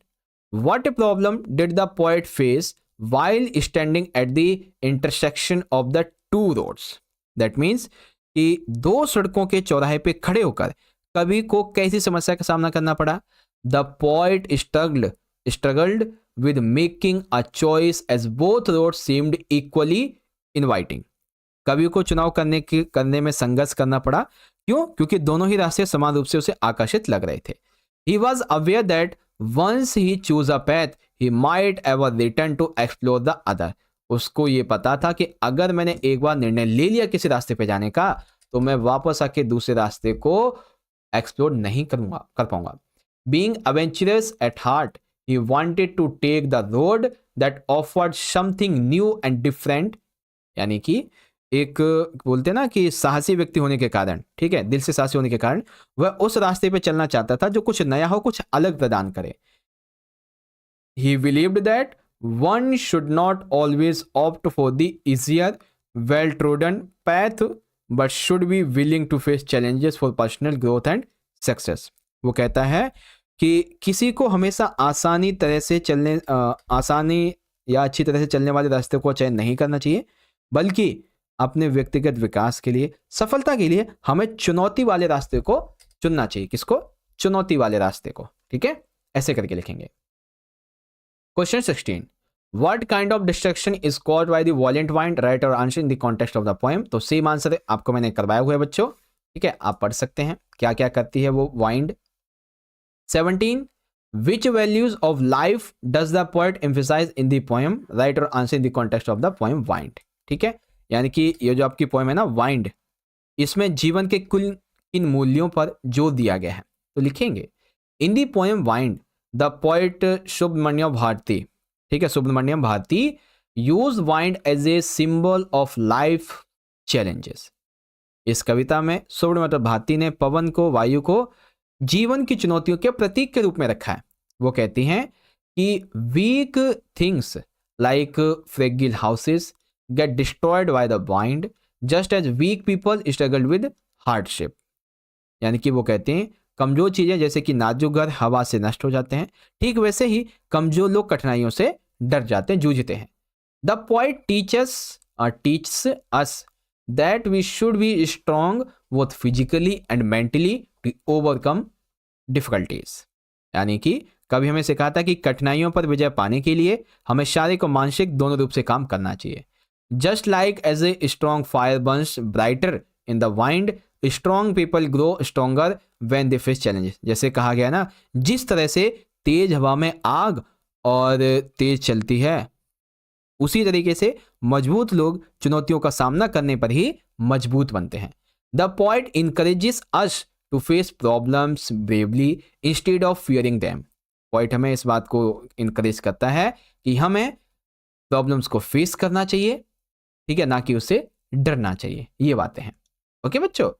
S1: what problem did the poet face while standing at the intersection of the two roads। That means कि दो सड़कों के चौराहे पे खड़े होकर कवि को कैसी समस्या का सामना करना पड़ा। The poet struggled with making a choice as both roads seemed equally inviting। कवि को चुनाव करने में संघर्ष करना पड़ा। क्यों? क्योंकि दोनों ही रास्ते समान रूप से उसे आकर्षित लग रहे थे। He was aware that once he chose a path, he might ever return to explore the other। उसको ये पता था कि अगर मैंने एक बार निर्णय ले लिया किसी रास्ते पे जाने का, तो मैं वापस आके दूसरे रास्ते को एक्सप्लोर नहीं कर पाऊंगा। Being adventurous at heart, he wanted to take the road that offered something new and different। यानी कि एक बोलते हैं ना कि साहसी व्यक्ति होने के कारण, ठीक है, दिल से साहसी होने के कारण वह उस रास्ते पे चलना चाहता था जो कुछ नया हो, कुछ अलग प्रदान करे। He believed that one should not always opt for the easier, well-trodden path, but should be willing to face challenges for personal growth and success. वो कहता है कि किसी को हमेशा आसानी या अच्छी तरह से चलने वाले रास्ते को चयन नहीं करना चाहिए, बल्कि अपने व्यक्तिगत विकास के लिए, सफलता के लिए हमें चुनौती वाले रास्ते को चुनना चाहिए। किसको? चुनौती वाले रास्ते को। ठीक है, ऐसे करके लिखेंगे। Question 16, what kind of destruction is caused by the violent wind, write और answer in the context of the poem. तो सेम आंसर आपको मैंने करवाया हुआ है बच्चों। ठीक है, आप पढ़ सकते हैं क्या क्या करती है वो wind. 17, which values of life does the poet emphasize in the poem, write or answer in the context of the poem wind। ठीक है, यानी कि ये जो आपकी पोएम है ना वाइंड, इसमें जीवन के कुल इन मूल्यों पर जोर दिया गया है। तो लिखेंगे in the poem wind the poet Subramania Bharati, ठीक है, Subramania Bharati use wind as a symbol of life challenges. इस कविता में सुब्रमण्यम भारती ने पवन को, वायु को जीवन की चुनौतियों के प्रतीक के रूप में रखा है। वो कहती हैं कि weak things like fragile houses get destroyed by the wind just as weak people struggle with hardship. यानी कि वो कहते हैं कमजोर चीजें जैसे कि नाजुक घर हवा से नष्ट हो जाते हैं, ठीक वैसे ही कमजोर लोग कठिनाइयों से डर जाते हैं, जूझते हैं। The poet teaches us that we should be strong both physically and mentally to overcome difficulties. यानी कि कभी हमें सिखाता कि कठिनाइयों पर विजय पाने के लिए हमें शारीरिक और मानसिक दोनों रूप से काम करना चाहिए। Just like as a strong fire burns brighter in the wind, strong people grow stronger when they face challenges. जैसे कहा गया ना, जिस तरह से तेज हवा में आग और तेज चलती है, उसी तरीके से मजबूत लोग चुनौतियों का सामना करने पर ही मजबूत बनते हैं। The poet encourages us to face problems bravely instead of fearing them. Poet हमें इस बात को इनकरेज करता है कि हमें प्रॉब्लम्स को फेस करना चाहिए, ठीक है, ना कि उससे डरना चाहिए। ये बातें हैं। ओके बच्चों,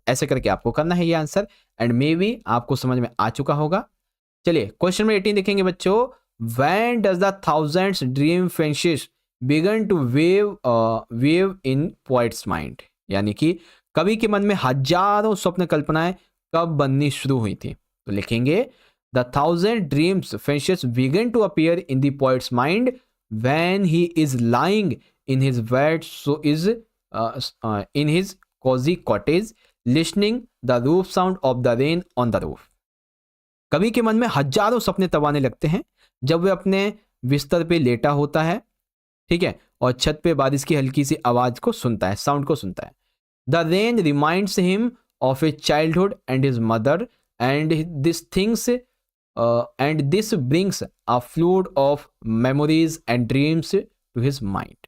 S1: ऐसे करके आपको करना है ये आंसर, एंड मे बी आपको समझ में आ चुका होगा। चलिए क्वेश्चन में 18 देखेंगे बच्चों। When does the thousands dream friendship begin to wave in poet's mind. यानी कि कवि के मन में हजारों स्वप्न कल्पनाएं कब बननी शुरू हुई थी। तो लिखेंगे the thousand dreams friendships began to appear in the poet's mind when he is lying in his bed so is in his cozy cottage listening the roof sound of the rain on the roof। कवि के मन में हजारों सपने तब आने लगते हैं जब वह अपने बिस्तर पे लेटा होता है, ठीक है, और छत पे बारिश की हल्की सी आवाज को सुनता है, साउंड को सुनता है। The rain reminds him of his childhood and his mother and this brings a flood of memories and dreams to his mind.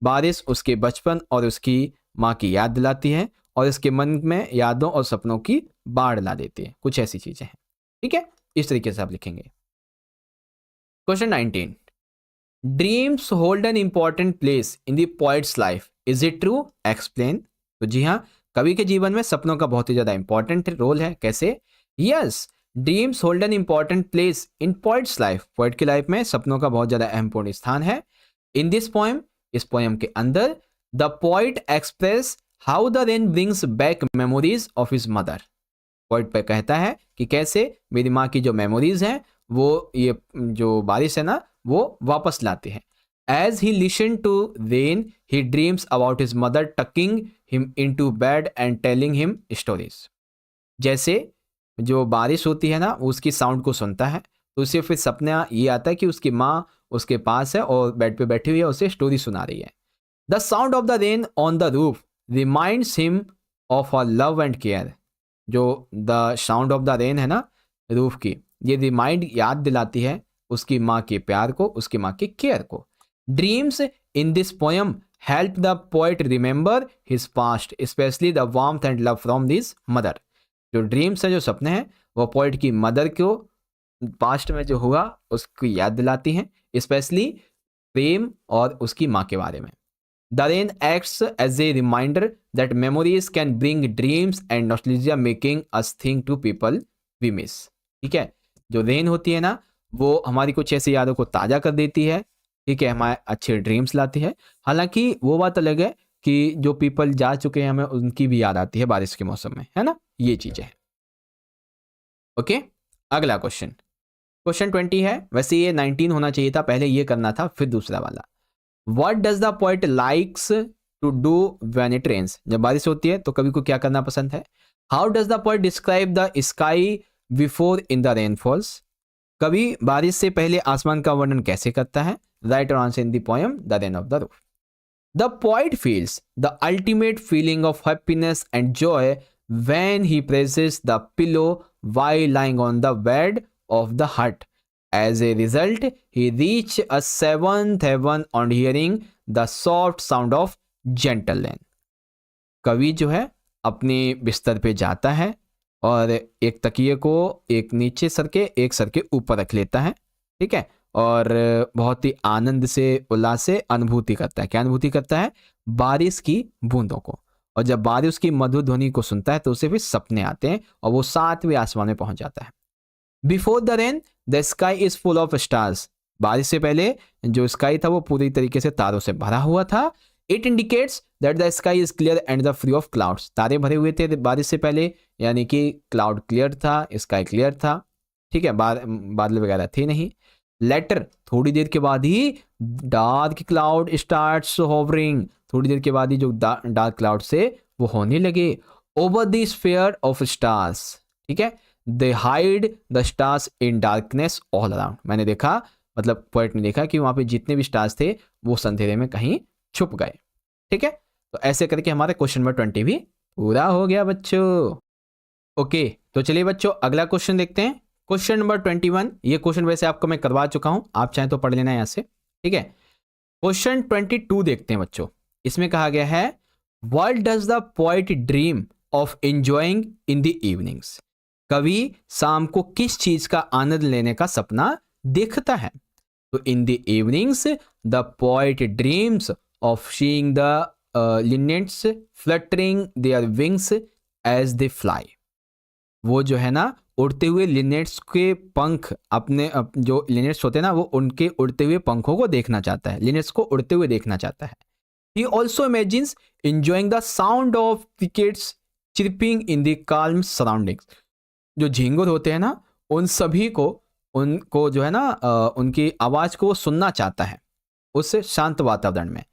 S1: बारिश उसके बचपन और उसकी माँ की याद दिलाती है और इसके मन में यादों और सपनों की बाढ़ ला देती है। कुछ ऐसी चीजें हैं, ठीक है, इस तरीके से आप लिखेंगे। Question 19, dreams hold an important place in the poets life, is it true, explain. तो जी हाँ, कवि के जीवन में सपनों का बहुत ही ज्यादा इंपॉर्टेंट रोल है। कैसे? Yes, dreams hold an important place in poets life. Poet की लाइफ में सपनों का बहुत ज्यादा अहम स्थान है। इन दिस पोएम, इस पोएम के अंदर the poet express how the rain brings back memories of his mother. Poet पे कहता है कि कैसे मेरी माँ की जो मेमोरीज हैं वो ये जो बारिश है ना वो वापस लाती है। As he listen to rain he dreams about his mother tucking him into bed and telling him stories. जैसे जो बारिश होती है ना उसकी साउंड को सुनता है तो उसे फिर सपना ये आता है कि उसकी माँ उसके पास है और बेड पे बैठी हुई है, उसे स्टोरी सुना रही है। The sound of the rain on the roof reminds him of a love and care. जो the sound of the rain है ना रूफ की, ये रिमाइंड याद दिलाती है उसकी माँ के प्यार को, उसकी माँ के केयर को। Dreams in this poem help the poet remember his past, specially the warmth and love from this mother. जो ड्रीम्स है, जो सपने हैं, वो पोएट की मदर को पास्ट में जो हुआ उसको याद दिलाती हैं, स्पेशली प्रेम और उसकी माँ के बारे में। The rain acts as a reminder that memories can bring dreams and nostalgia, making us think to people we miss। ठीक है, जो रेन होती है ना वो हमारी कुछ ऐसी यादों को ताज़ा कर देती है, ठीक है, हमारे अच्छे ड्रीम्स लाती है। हालांकि वो बात अलग है कि जो पीपल जा चुके हैं हमें उनकी भी याद आती है बारिश के मौसम में, है ना, ये चीजें हैं। ओके, अगला क्वेश्चन, क्वेश्चन 20 है, वैसे ये 19 होना चाहिए था, पहले ये करना था फिर दूसरा वाला। What does the poet likes to do when it rains? जब बारिश होती है तो कवि को क्या करना पसंद है? How does the poet describe the sky before in the rain falls? कवि बारिश से पहले आसमान का वर्णन कैसे करता है? Write your answer in the poem The Rain of the Roof. The poet feels the ultimate feeling of happiness and joy when he presses the pillow while lying on the bed of the hut. As a result, he reached a seventh heaven on hearing the soft sound of gentle rain. कवि जो है अपने बिस्तर पे जाता है और एक तकिए को एक नीचे सर के एक सर के ऊपर रख लेता है, ठीक है, और बहुत ही आनंद से उल्लास से अनुभूति करता है। क्या अनुभूति करता है? बारिश की बूंदों को। और जब बारिश की मधुर ध्वनि को सुनता है तो उसे फिर सपने आते हैं और वो 7वें आसमान में पहुंच जाता है। Before the rain the sky is full of stars. बारिश से पहले जो स्काई था वो पूरी तरीके से तारों से भरा हुआ था। It indicates that the sky is clear and the free of clouds. तारे भरे हुए थे बारिश से पहले, यानी कि क्लाउड क्लियर था, स्काई क्लियर था, ठीक है, बादल वगैरह थे नहीं। लेटर, थोड़ी देर के बाद ही डार्क क्लाउड स्टार्ट्स होवरिंग। थोड़ी देर के बाद ही जो डार्क क्लाउड से वो होने लगे over the sphere of stars, ठीक है, they hide the stars in darkness all around. मैंने देखा, मतलब पोएट ने देखा कि वहां पे जितने भी स्टार्स थे वो अंधेरे में कहीं छुप गए, ठीक है। तो ऐसे करके हमारा क्वेश्चन नंबर 20 भी पूरा हो गया बच्चों। ओके, तो चलिए बच्चों अगला क्वेश्चन देखते हैं। क्वेश्चन नंबर 21, ये क्वेश्चन वैसे आपको मैं करवा चुका हूं, आप चाहें तो पढ़ लेना यहां से, ठीक है। क्वेश्चन 22 देखते हैं बच्चों। इसमें कहा गया है what does the poet dream of enjoying in the evenings. कवि शाम को किस चीज का आनंद लेने का सपना देखता है? तो in the evenings the poet dreams of seeing the linnets fluttering their wings as they fly. वो जो है ना उड़ते हुए लिनेट्स के पंख, अपने जो लिनेट्स होते हैं ना वो उनके उड़ते हुए पंखों को देखना चाहता है, लिनेट्स को उड़ते हुए देखना चाहता है। He also imagines enjoying the sound of crickets chirping in the calm surroundings. जो झिंगुर होते हैं ना उन सभी को, उनको जो है ना उनकी आवाज को सुनना चाहता है उस शांत वातावरण में।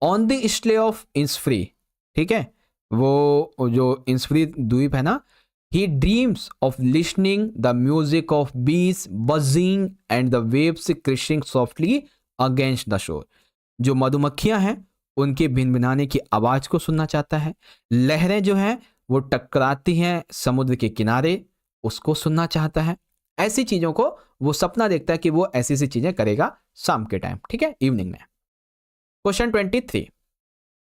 S1: ऑन द स्ले ऑफ इंसफ्री, ठीक है, वो जो इंसफ्री द्वीप है ना, he dreams of listening the music of bees buzzing and the waves crashing softly against the shore. जो मधुमक्खियां हैं उनके भिनभिनाने की आवाज को सुनना चाहता है। लहरें जो हैं वो टकराती हैं समुद्र के किनारे, उसको सुनना चाहता है। ऐसी चीजों को वो सपना देखता है कि वो ऐसी सी चीजें करेगा शाम के टाइम, ठीक है, इवनिंग में। Question 23,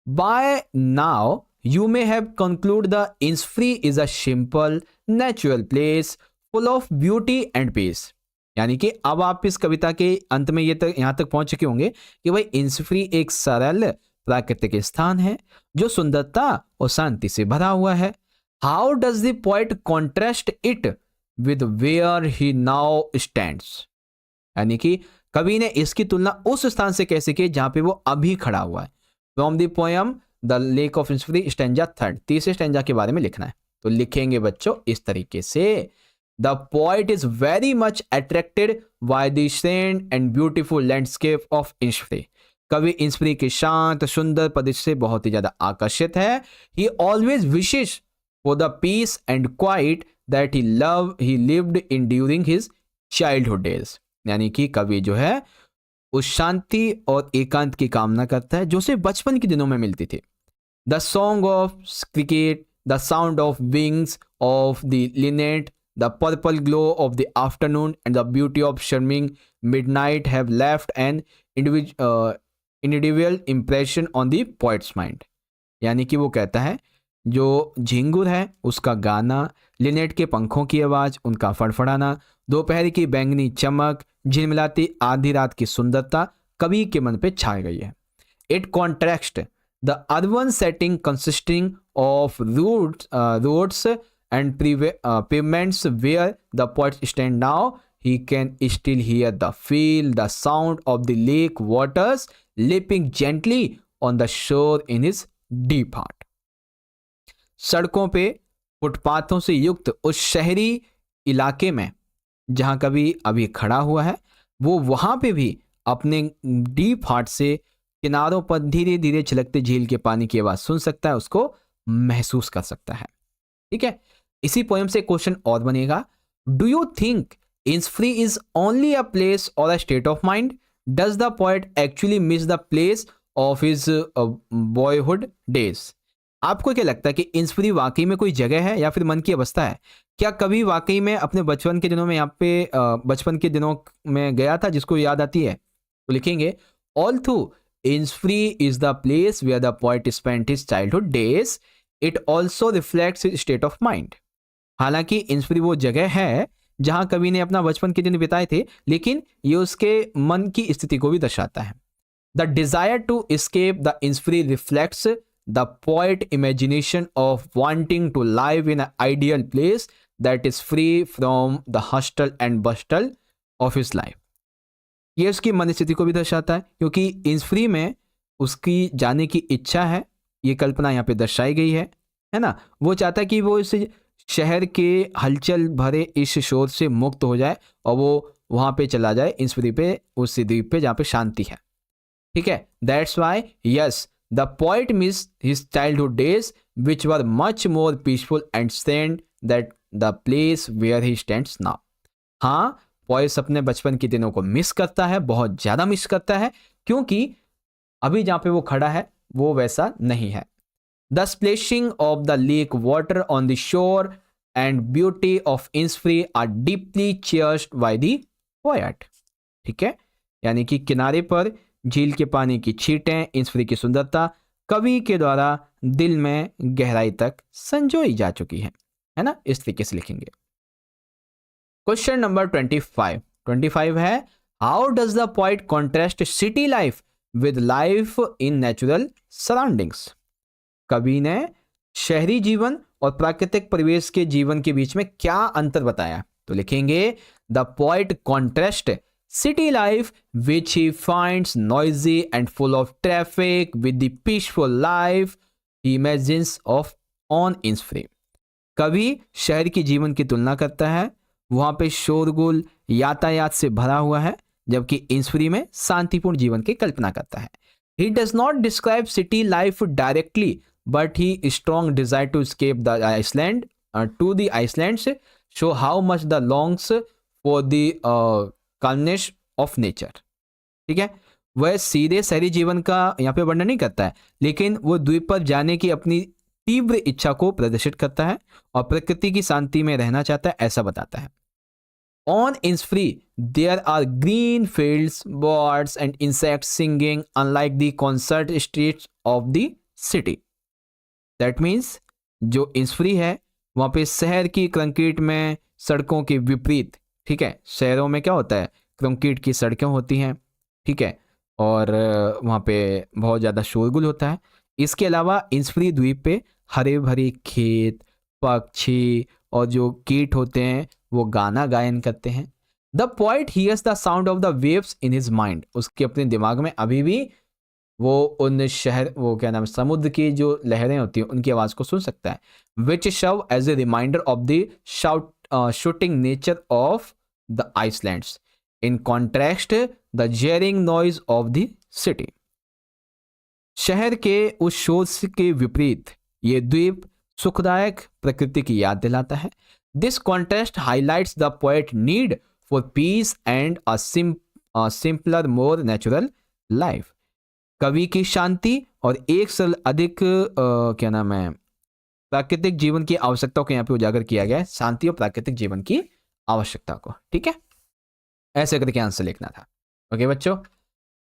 S1: by now you may have concluded the Innisfree is a simple, natural place full of beauty and peace. यानी कि अब आप इस कविता के अंत में यहाँ तक पहुंच चुके होंगे कि भाई इंसफ्री एक सरल प्राकृतिक स्थान है जो सुंदरता और शांति से भरा हुआ है। How does the poet contrast it with where he now stands? यानी कि कवि ने इसकी तुलना उस स्थान से कैसे की जहां पे वो अभी खड़ा हुआ है। From the poem the lake of Innisfree stanza 3, तीसरे स्टेंजा के बारे में लिखना है। तो लिखेंगे बच्चों इस तरीके से, the poet is very much attracted by the serene and beautiful landscape of Innisfree. कवि इंसफ्री के शांत सुंदर प्रदेश से बहुत ही ज्यादा आकर्षित है। He always wishes for the peace and quiet that he lived in during his childhood days. यानी कि कवि जो है उस शांति और एकांत की कामना करता है जो उसे बचपन के दिनों में मिलती थी। The song of cricket, the sound of wings of the linnet, the purple glow of the afternoon and the beauty of charming midnight have left an individual impression on the poet's mind. यानी कि वो कहता है जो झिंगुर है उसका गाना, Lynette के पंखों की आवाज, उनका फड़फड़ाना, दोपहर की बैंगनी चमक, झिलमिलाती आधी रात की सुंदरता कवि के मन पे छा गई है। It contract the urban setting consisting of roads and pavements where the poet stand now he can still hear the feel the sound of the lake waters lapping gently on the shore in his deep heart. सड़कों पे फुटपाथों से युक्त उस शहरी इलाके में जहां कभी अभी खड़ा हुआ है, वो वहां पे भी अपने डीप हार्ट से किनारों पर धीरे धीरे छलकते झील के पानी की आवाज सुन सकता है, उसको महसूस कर सकता है। ठीक है, इसी पोएम से क्वेश्चन और बनेगा, do you think Innisfree is only a place और a state of mind? Does the poet actually miss the place of his boyhood days? आपको क्या लगता है कि इंसफ्री वाकई में कोई जगह है या फिर मन की अवस्था है? क्या कभी वाकई में अपने बचपन के दिनों में यहाँ पे बचपन के दिनों में गया था जिसको याद आती है? तो लिखेंगे, although Innisfree is the place where the poet spent his childhood days, it also reflects his state of mind. हालांकि इंसफ्री वो जगह है जहां कवि ने अपना बचपन के दिन बिताए थे, लेकिन ये उसके मन की स्थिति को भी दर्शाता है। The desire to escape the Innisfree reflects the poet imagination of wanting to live in an ideal place that is free from the hustle and bustle of his life. ये उसकी मन स्थिति को भी दर्शाता है, क्योंकि इंसफ्री में उसकी जाने की इच्छा है, ये कल्पना यहाँ पे दर्शाई गई है ना। वो चाहता है कि वो इस शहर के हलचल भरे इस शोर से मुक्त हो जाए और वो वहां पे चला जाए, इंसफ्री पे, उस द्वीप पे जहाँ पे शांति है। ठीक है, that's why yes the poet miss his childhood days which were much more peaceful and sent that the place where he stands now. हाँ, पोएट अपने बचपन के दिनों को मिस करता है, बहुत ज्यादा मिस करता है, क्योंकि अभी जहां पे वो खड़ा है वो वैसा नहीं है। The splashing of the lake water on the shore and beauty of Innisfree are deeply cherished by the poet। ठीक है, यानी कि किनारे पर झील के पानी की छींटें, इंसफ्री की सुंदरता कवि के द्वारा दिल में गहराई तक संजोई जा चुकी है ना। इस तरीके से लिखेंगे। क्वेश्चन नंबर 25 है, how does the poet contrast city life with life in natural surroundings? कवि ने शहरी जीवन और प्राकृतिक परिवेश के जीवन के बीच में क्या अंतर बताया? तो लिखेंगे, the poet contrast city life which he finds noisy and full of traffic with the peaceful life he imagines of on Innisfree. कवि शहर के जीवन की तुलना करता है, वहां पे शोरगुल यातायात से भरा हुआ है, जबकि इंसफ्री में शांतिपूर्ण जीवन की कल्पना करता है। He does not describe city life directly, but he strong desire to escape the Iceland to the Icelands show how much the longs for the calmness of nature। ठीक है, वह सीधे शहरी जीवन का यहाँ पे वर्णन नहीं करता है, लेकिन वो द्वीप पर जाने की अपनी तीव्र इच्छा को प्रदर्शित करता है और प्रकृति की शांति में रहना चाहता है, ऐसा बताता है। On Innisfree, there are green fields, birds and insects singing unlike the concert streets of the city। That means जो इंसफ्री है वहाँ पे शहर की कंक्रीट में सड़कों के विपरीत, ठीक है, शहरों में क्या होता है, कंक्रीट की सड़कें होती हैं, ठीक है, और वहाँ पे बहुत ज़्यादा शोरगुल होता है। इसके अलावा इंसफ्री द्वीप पे हरे भरे खेत, पक्षी और जो कीट होते हैं वो गाना गायन करते हैं। The poet hears the sound of the waves in his mind. उसके अपने दिमाग में अभी भी वो उन शहर, वो क्या नाम है, समुद्र की जो लहरें होती हैं उनकी आवाज़ को सुन सकता है। विच शव as a reminder of the soothing nature of the islands in contrast the jarring noise of the city. शहर के उस शोर के विपरीत ये द्वीप सुखदायक प्रकृति की याद दिलाता है। This contrast highlights the poet's need for peace and a simpler, more natural life। कवि की शांति और एक सरल अधिक क्या नाम है, प्राकृतिक जीवन की आवश्यकता को यहाँ पे उजागर किया गया है, शांति और प्राकृतिक जीवन की आवश्यकता को। ठीक है, ऐसे करके आंसर लिखना था। ओके बच्चों,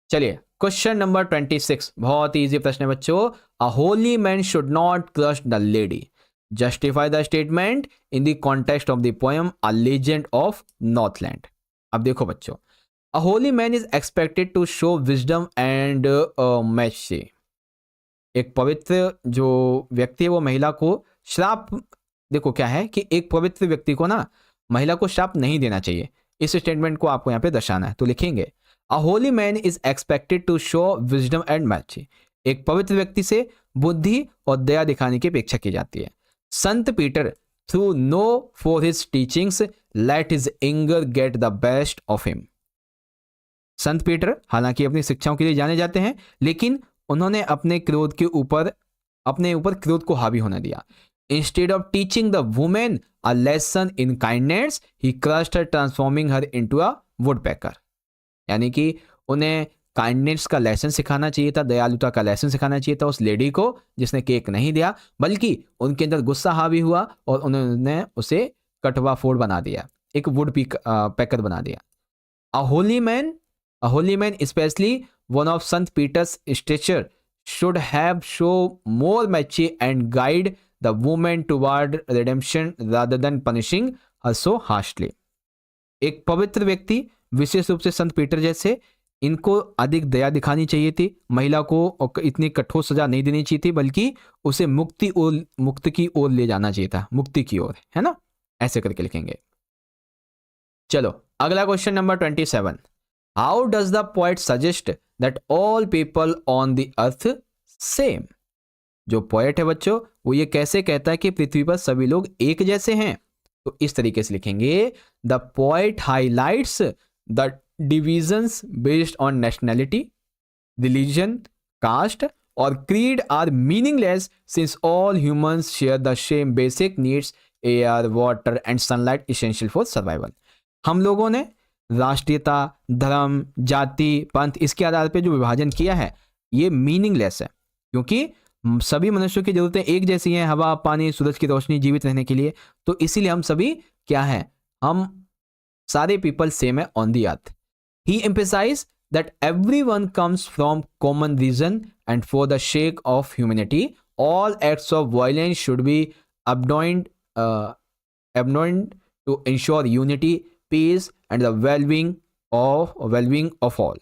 S1: चलिए क्वेश्चन नंबर 26, बहुत ही इजी प्रश्न है बच्चों। A holy man should not crush the lady. Justify the statement in the context of the poem A Legend of Northland। अब देखो बच्चों, A holy man is expected to show wisdom and mercy। एक पवित्र जो व्यक्ति है वो महिला को श्राप, देखो क्या है कि एक पवित्र व्यक्ति को ना महिला को श्राप नहीं देना चाहिए। इस स्टेटमेंट को आपको यहाँ पे दर्शाना है। तो लिखेंगे A holy man is expected to show wisdom and mercy। एक पवित्र व्यक्ति से बुद्धि और दया दिखाने की अपेक्षा की जाती है। संत Peter though known for his teachings let his anger get the best of him. संत पीटर हालांकि अपनी शिक्षाओं के लिए जाने जाते हैं, लेकिन उन्होंने अपने ऊपर क्रोध को हावी होने दिया। Instead of teaching the women a lesson in kindness he crushed her, transforming her into a woodpecker. यानी कि उन्हें काइंडनेस का लेसन सिखाना चाहिए था, दयालुता का लेसन सिखाना चाहिए था उस लेडी को जिसने केक नहीं दिया, बल्कि उनके अंदर गुस्सा हावी हुआ और उन्होंने उसे कटवा फोड़ बना दिया, एक वुड पैकर बना दिया। A holy man especially one of Saint Peter's stature should have show more mercy and guide the woman toward redemption rather than punishing her so harshly। एक पवित्र व्यक्ति, विशेष रूप से संत पीटर जैसे, इनको अधिक दया दिखानी चाहिए थी, महिला को इतनी कठोर सजा नहीं देनी चाहिए थी, बल्कि उसे मुक्ति की ओर ले जाना चाहिए था, मुक्ति की ओर, है ना, ऐसे करके लिखेंगे। चलो अगला question number 27। How does the poet suggest that all people on the earth same. जो पोएट है बच्चों, वो ये कैसे कहता है कि पृथ्वी पर सभी लोग एक जैसे हैं? तो इस तरीके से लिखेंगे, the poet highlights the divisions based on nationality, religion, caste और creed are meaningless since all humans share the same basic needs, air, water and sunlight essential for survival. हम लोगों ने राष्ट्रीयता, धर्म, जाति, पंथ, इसके आधार पर जो विभाजन किया है ये मीनिंगलेस है, क्योंकि सभी मनुष्यों की जरूरतें एक जैसी हैं, हवा, पानी, सूरज की रोशनी, जीवित रहने के लिए। तो इसीलिए हम सभी क्या हैं, हम सारे पीपल सेम है on the earth. He emphasize that everyone comes from common region and for the sake of humanity all acts of violence should be abhorrent to ensure unity, peace and the wellbeing of all.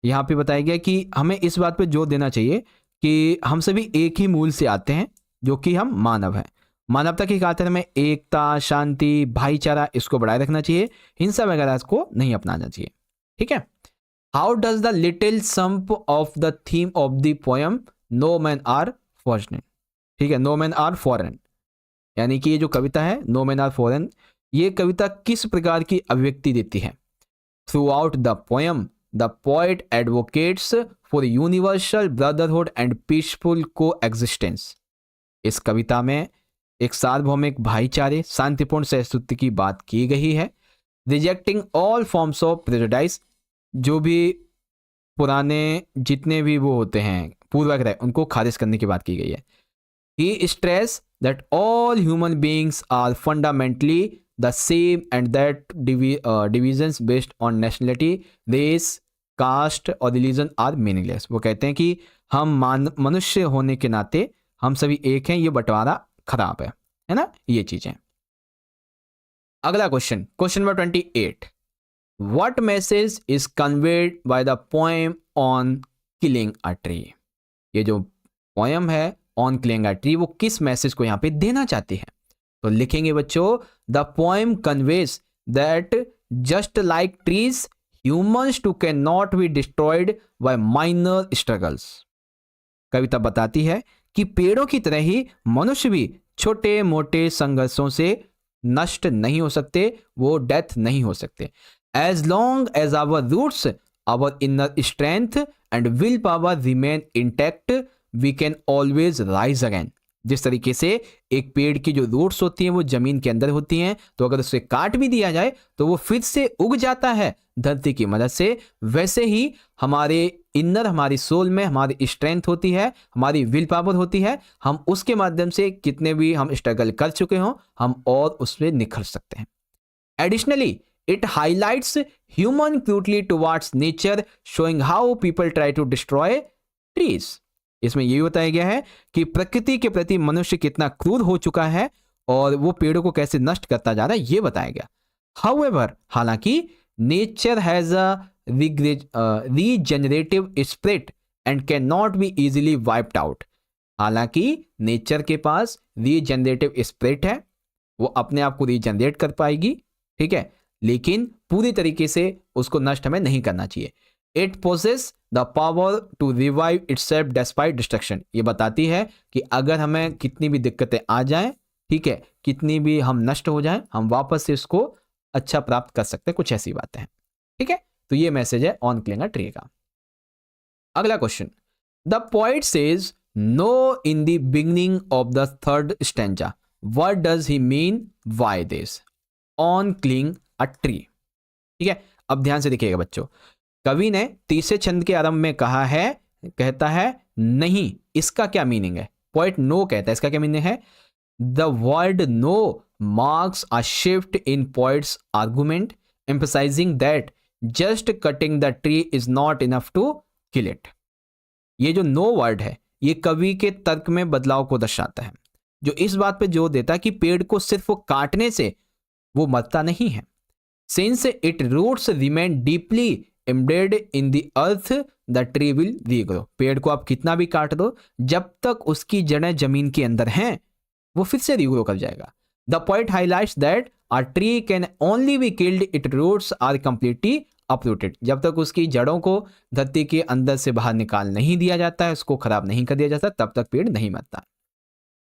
S1: यहाँ पे बताया गया कि हमें इस बात पे जोर देना चाहिए कि हम सभी एक ही मूल से आते हैं, जो कि हम मानव हैं। मानवता की खातिर में एकता, शांति, भाईचारा, इसको बढ़ाए रखना चाहिए, हिंसा वगैरह को नहीं अपनाना चाहिए। ठीक है। How does the little sum of the theme of the poem no man are foreign. ठीक है, नो मैन आर फॉरन, यानी कि ये जो कविता है नो मैन आर फॉरन, ये कविता किस प्रकार की अभिव्यक्ति देती है? Through out the poem the poet advocates for universal brotherhood and peaceful को एग्जिस्टेंस। इस कविता में एक सार्वभौमिक भाईचारे, शांतिपूर्ण सहस्तित्व की बात की गई है। Rejecting all forms of prejudice, जो भी पुराने जितने भी वो होते हैं पूर्वाग्रह, उनको खारिज करने की बात की गई है। He stress that all human beings are fundamentally the same and that divisions based on nationality, race, caste और रिलीजन आर मीनिंगलेस। वो कहते हैं कि हम मनुष्य होने के नाते हम सभी एक हैं, ये बंटवारा खराब है ना, ये चीजें। अगला question, question number 28। What message is conveyed by the poem on killing a tree. ये जो पोएम है ऑन किलिंग अ ट्री, वो किस मैसेज को यहाँ पे देना चाहती है? तो लिखेंगे बच्चों, the poem conveys that just like trees humans too can not be destroyed by minor struggles. कविता बताती है कि पेड़ों की तरह ही मनुष्य भी छोटे मोटे संघर्षों से नष्ट नहीं हो सकते, वो डेथ नहीं हो सकते। As long as our roots, our inner strength and will power remain intact, we can always rise again. जिस तरीके से एक पेड़ की जो रूट्स होती हैं वो जमीन के अंदर होती हैं, तो अगर उसे काट भी दिया जाए तो वो फिर से उग जाता है धरती की मदद से, वैसे ही हमारे इनर, हमारी सोल में हमारी स्ट्रेंथ होती है, हमारी विल पावर होती है। हम उसके माध्यम से कितने भी हम स्ट्रगल कर चुके हों, हम और उसमें निखर सकते हैं। Additionally it highlights human cruelty towards nature, showing how people try to destroy trees. इसमें यही बताया गया है कि प्रकृति के प्रति मनुष्य कितना क्रूर हो चुका है और वो पेड़ों को कैसे नष्ट करता जा रहा है, ये बताया गया। हाउएवर, हालांकि nature has a regenerative spirit and can not be easily wiped out. हालांकि नेचर के पास रीजेनरेटिव स्पिरिट है, वो अपने आप को रीजेनरेट कर पाएगी, ठीक है, लेकिन पूरी तरीके से उसको नष्ट हमें नहीं करना चाहिए। It possess the power to revive itself despite destruction. ये बताती है कि अगर हमें कितनी भी दिक्कतें आ जाएं, ठीक है, कितनी भी हम नष्ट हो जाएं, हम वापस से इसको अच्छा प्राप्त कर सकते हैं, कुछ ऐसी बातें हैं, ठीक है। तो ये मैसेज है ऑन क्लिंग अ ट्री का। अगला question, the poet says no in the beginning of the third stanza, what does he mean by this on cling a tree. ठीक है, अब ध्यान से देखिएगा बच्चों, कवि ने तीसरे छंद के आरंभ में कहा है, कहता है नहीं, इसका क्या मीनिंग है? पोइट नो कहता है, इसका क्या मीनिंग है? The word no marks a shift in poet's argument, emphasizing that just cutting the tree is not enough to kill it. ये जो नो वर्ड है, ये कवि के तर्क में बदलाव को दर्शाता है, जो इस बात पे जोर देता है कि पेड़ को सिर्फ वो काटने से वो मरता नहीं है। Since it roots remain deeply embedded in the earth the tree will regrow. पेड़ को आप कितना भी काट दो, जब तक उसकी जड़ें जमीन के अंदर हैं, वो फिर से रीग्रो कर जाएगा। The point highlights that a tree can only be killed it roots are completely uprooted. जब तक उसकी जड़ों को धरती के अंदर से बाहर निकाल नहीं दिया जाता है, उसको खराब नहीं कर दिया जाता, तब तक पेड़ नहीं मरता।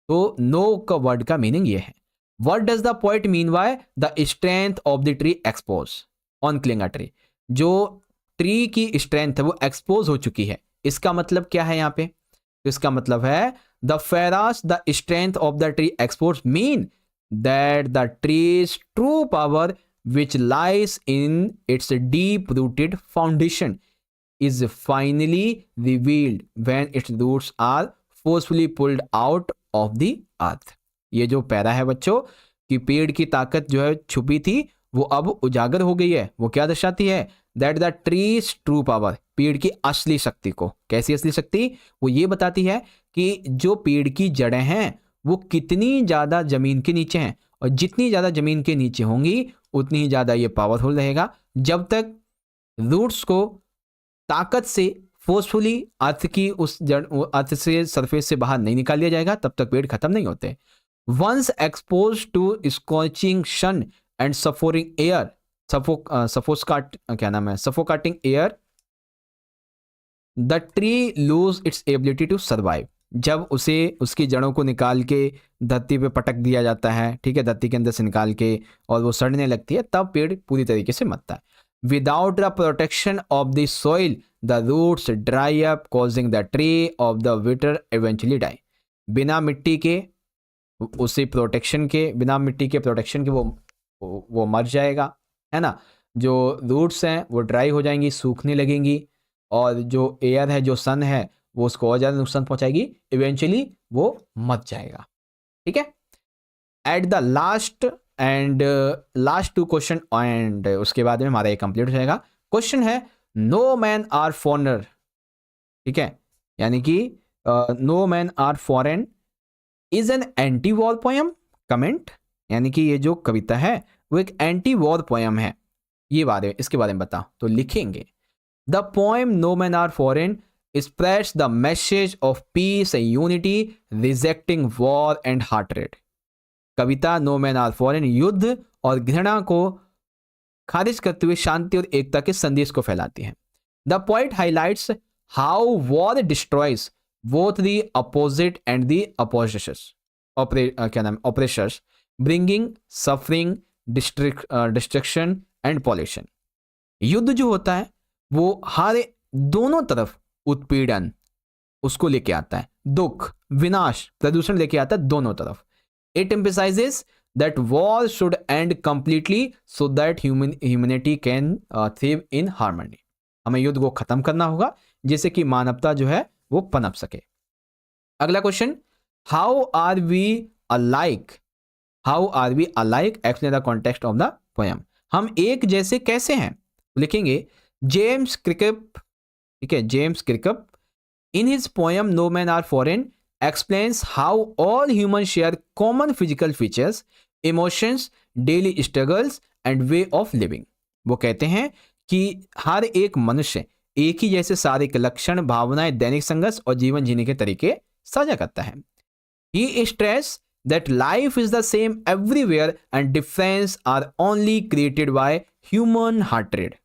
S1: तो नो का वर्ड का मीनिंग ये है। What does the poet mean by the strength of the tree expose on cling a tree? जो ट्री की स्ट्रेंथ है वो एक्सपोज हो चुकी है, इसका मतलब क्या है यहाँ पे? तो इसका मतलब है the phrase the strength of the tree exposes mean that the trees true power which lies in its deep rooted foundation is finally revealed when its roots are forcefully pulled out of the earth। ये जो para है बच्चों कि पेड़ की ताकत जो है छुपी थी वो अब उजागर हो गई है, वो क्या दर्शाती है? That the trees true power, पेड़ की असली शक्ति को। कैसी असली शक्ति? वो ये बताती है कि जो पेड़ की जड़ें हैं वो कितनी ज़्यादा ज़मीन के नीचे हैं, और जितनी ज़्यादा ज़मीन के नीचे होंगी उतनी ही ज़्यादा ये पावरफुल रहेगा। जब तक रूट्स को ताकत से फोर्सफुली अर्थ की उस जड़ अर्थ से सरफेस से बाहर नहीं निकाल लिया जाएगा, तब तक पेड़ खत्म नहीं होते। Once exposed to scorching sun and suffering air, suffocating air, the tree lose its ability to survive. जब उसे उसकी जड़ों को निकाल के धरती पे पटक दिया जाता है, ठीक है, धरती के अंदर से निकाल के, और वो सड़ने लगती है, तब पेड़ पूरी तरीके से मरता है। Without the protection of the soil the roots dry up causing the tree of the wither eventually die. बिना मिट्टी के, उसे प्रोटेक्शन के, बिना मिट्टी के प्रोटेक्शन के वो मर जाएगा, है ना। जो रूट्स हैं वो ड्राई हो जाएंगी, सूखने लगेंगी, और जो एयर है, जो सन है, वो उसको और ज़्यादा नुकसान पहुंचाएगी, इवेंचुअली वो मर जाएगा। ठीक है, at the last two question, and उसके बाद में हमारा ये कंप्लीट हो जाएगा। क्वेश्चन है नो मैन आर फॉरनर, ठीक है, यानी कि no man are foreign is an anti war poem comment, यानी कि ये जो कविता है वो एक एंटी वॉर पोयम है, ये बारे इसके बारे में बताओ। तो लिखेंगे the poem no man are foreign spreads the message of peace and unity, rejecting war and hatred। कविता नो मैन आर फॉरेन युद्ध और घृणा को खारिज करते हुए शांति और एकता के संदेश को फैलाती है। The poet highlights how war destroys both the opposite and the oppressors, bringing suffering, destruction and pollution. युद्ध जो होता है वो हर दोनों तरफ उत्पीड़न उसको लेके आता है, दुख, विनाश, प्रदूषण लेके आता है दोनों तरफ। It emphasizes that war should end completely so that humanity can thrive in harmony. हमें युद्ध को खत्म करना होगा जिससे कि मानवता जो है वो पनप सके। अगला question, how are we alike explain the context of the poem. हम एक जैसे कैसे हैं? लिखेंगे जेम्स क्रिकप, ठीक है, James Kirkup in his poem no man are foreign explains how all human share common physical features, emotions, daily struggles and way of living. वो कहते हैं कि हर एक मनुष्य एक ही जैसे शारीरिक लक्षण, भावनाएं, दैनिक संघर्ष और जीवन जीने के तरीके साझा करता है। He stress that life is the same everywhere and difference are only created by human hearted.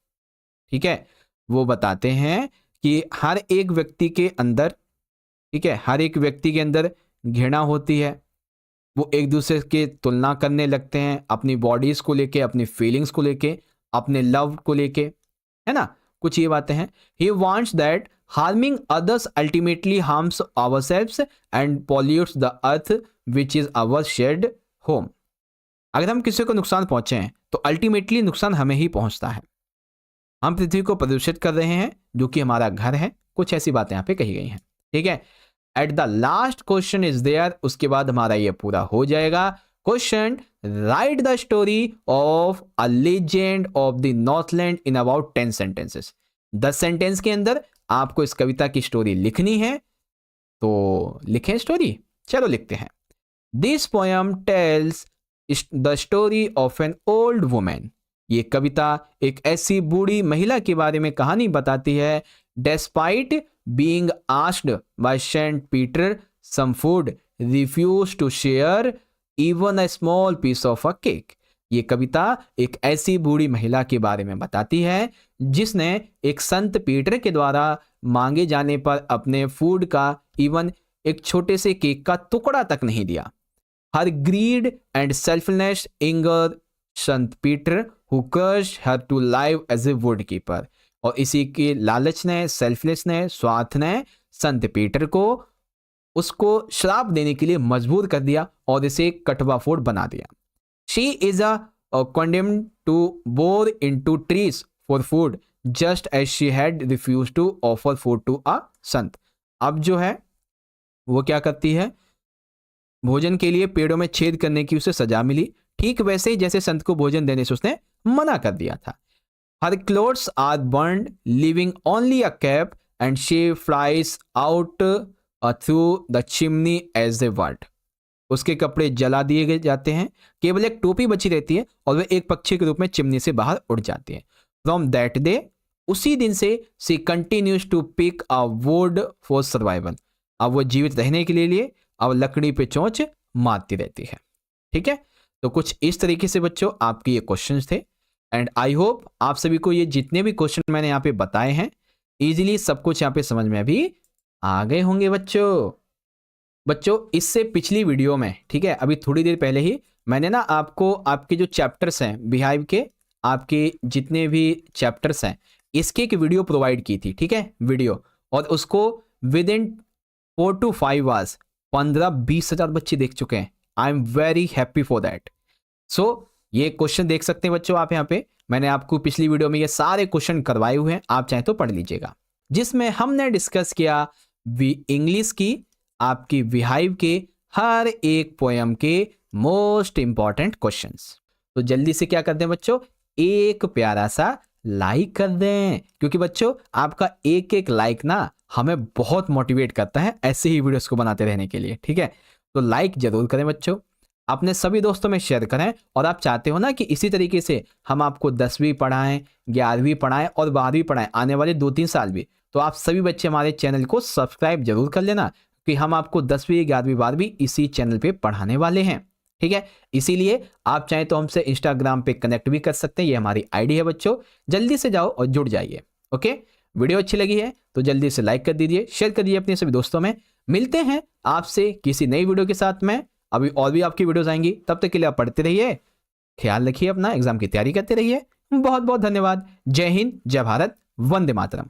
S1: ठीक है, वो बताते हैं कि हर एक व्यक्ति के अंदर, ठीक है, हर एक व्यक्ति के अंदर घृणा होती है। वो एक दूसरे के तुलना करने लगते हैं अपनी बॉडीज को लेके, अपनी फीलिंग्स को लेके, अपने लव को लेके, है ना। कुछ ये बातें हैं। He wants that harming others ultimately harms ourselves and pollutes the earth which is our shared home. अगर हम किसी को नुकसान पहुंचे हैं तो अल्टीमेटली नुकसान हमें ही पहुंचता है। हम पृथ्वी को प्रदूषित कर रहे हैं जो कि हमारा घर है। कुछ ऐसी बातें यहाँ पे कही गई हैं, ठीक है। At the last question is there, उसके बाद हमारा ये पूरा हो जाएगा। Question, write the story of a legend of the Northland in about 10 sentences. 10 sentence के अंदर आपको इस कविता की स्टोरी लिखनी है, तो लिखें स्टोरी। चलो लिखते हैं। This poem tells the story of an old women. ये कविता एक ऐसी बूढ़ी महिला के बारे में कहानी बताती है। Despite being asked by saint Peter some food, refuse to share even a small piece of a cake. ये कविता एक ऐसी बूढ़ी महिला के बारे में बताती है जिसने एक संत पीटर के द्वारा मांगे जाने पर अपने फूड का इवन एक छोटे से केक का टुकड़ा तक नहीं दिया। हर grid and सेल्फनेस anger Sant Peter who cursed her to live as a woodkeeper। और इसी के लालच ने, सेल्फलेस ने, स्वार्थ ने संत पीटर को उसको श्राप देने के लिए मजबूर कर दिया और इसे कटवाफोड़ बना दिया। She is condemned to bore into trees for food just as she had refused to offer food to a sant। अब जो है वो क्या करती है, भोजन के लिए पेड़ों में छेद करने की उसे सजा मिली, ठीक वैसे ही जैसे संत को भोजन देने से उसने मना कर दिया था। Her clothes are burned, leaving only a cap, and she flies out through the chimney as a bird। उसके कपड़े जला दिए गए जाते हैं, केवल एक टोपी बची रहती है और वह एक पक्षी के रूप में चिमनी से बाहर उड़ जाती है। From that day, उसी दिन से she continues to pick a wood for survival। अब वो जीवित रहने के लिए अब लकड़ी पे चोंच मारती रहती है, ठीक है। तो कुछ इस तरीके से बच्चों आपके ये क्वेश्चंस थे एंड आई होप आप सभी को ये जितने भी क्वेश्चन मैंने यहाँ पे बताए हैं इजीली सब कुछ यहाँ पे समझ में भी आ गए होंगे बच्चों इससे पिछली वीडियो में, ठीक है, अभी थोड़ी देर पहले ही मैंने ना आपको आपके जो चैप्टर्स हैं बिहाइव के, आपके जितने भी चैप्टर्स हैं इसके एक वीडियो प्रोवाइड की थी, ठीक है, वीडियो, और उसको विद इन 4 to 5 आवर्स 15-20 हजार बच्चे देख चुके हैं। I am very happy for that. So ये क्वेश्चन देख सकते हैं बच्चों आप यहाँ पे, मैंने आपको पिछली वीडियो में ये सारे क्वेश्चन करवाए हुए हैं, आप चाहे तो पढ़ लीजिएगा, जिसमें हमने डिस्कस किया इंग्लिश की आपकी विहाइव के हर एक पोयम के मोस्ट इंपॉर्टेंट क्वेश्चंस। तो जल्दी से क्या कर दें बच्चों, एक प्यारा सा लाइक कर दें, क्योंकि बच्चों आपका एक एक लाइक ना हमें बहुत मोटिवेट करता है ऐसे ही वीडियोस को बनाते रहने के लिए, ठीक है। तो लाइक जरूर करें बच्चों, अपने सभी दोस्तों में शेयर करें, और आप चाहते हो ना कि इसी तरीके से हम आपको 10वीं पढ़ाएं, 11वीं पढ़ाएं और 12वीं पढ़ाएं आने वाले 2-3 साल भी, तो आप सभी बच्चे हमारे चैनल को सब्सक्राइब जरूर कर लेना, कि हम आपको 10वीं, 11वीं, 12वीं इसी चैनल पे पढ़ाने वाले हैं, ठीक है। इसीलिए आप चाहें तो हमसे इंस्टाग्राम पे कनेक्ट भी कर सकते हैं, ये हमारी आईडी है बच्चों, जल्दी से जाओ और जुड़ जाइए। ओके, वीडियो अच्छी लगी है तो जल्दी से लाइक कर दीजिए, शेयर कर दीजिए अपने सभी दोस्तों में। मिलते हैं आपसे किसी नई वीडियो के साथ में, अभी और भी आपकी वीडियोस आएंगी, तब तक के लिए आप पढ़ते रहिए, ख्याल रखिए अपना, एग्जाम की तैयारी करते रहिए। बहुत बहुत धन्यवाद। जय हिंद, जय भारत, वंदे मातरम।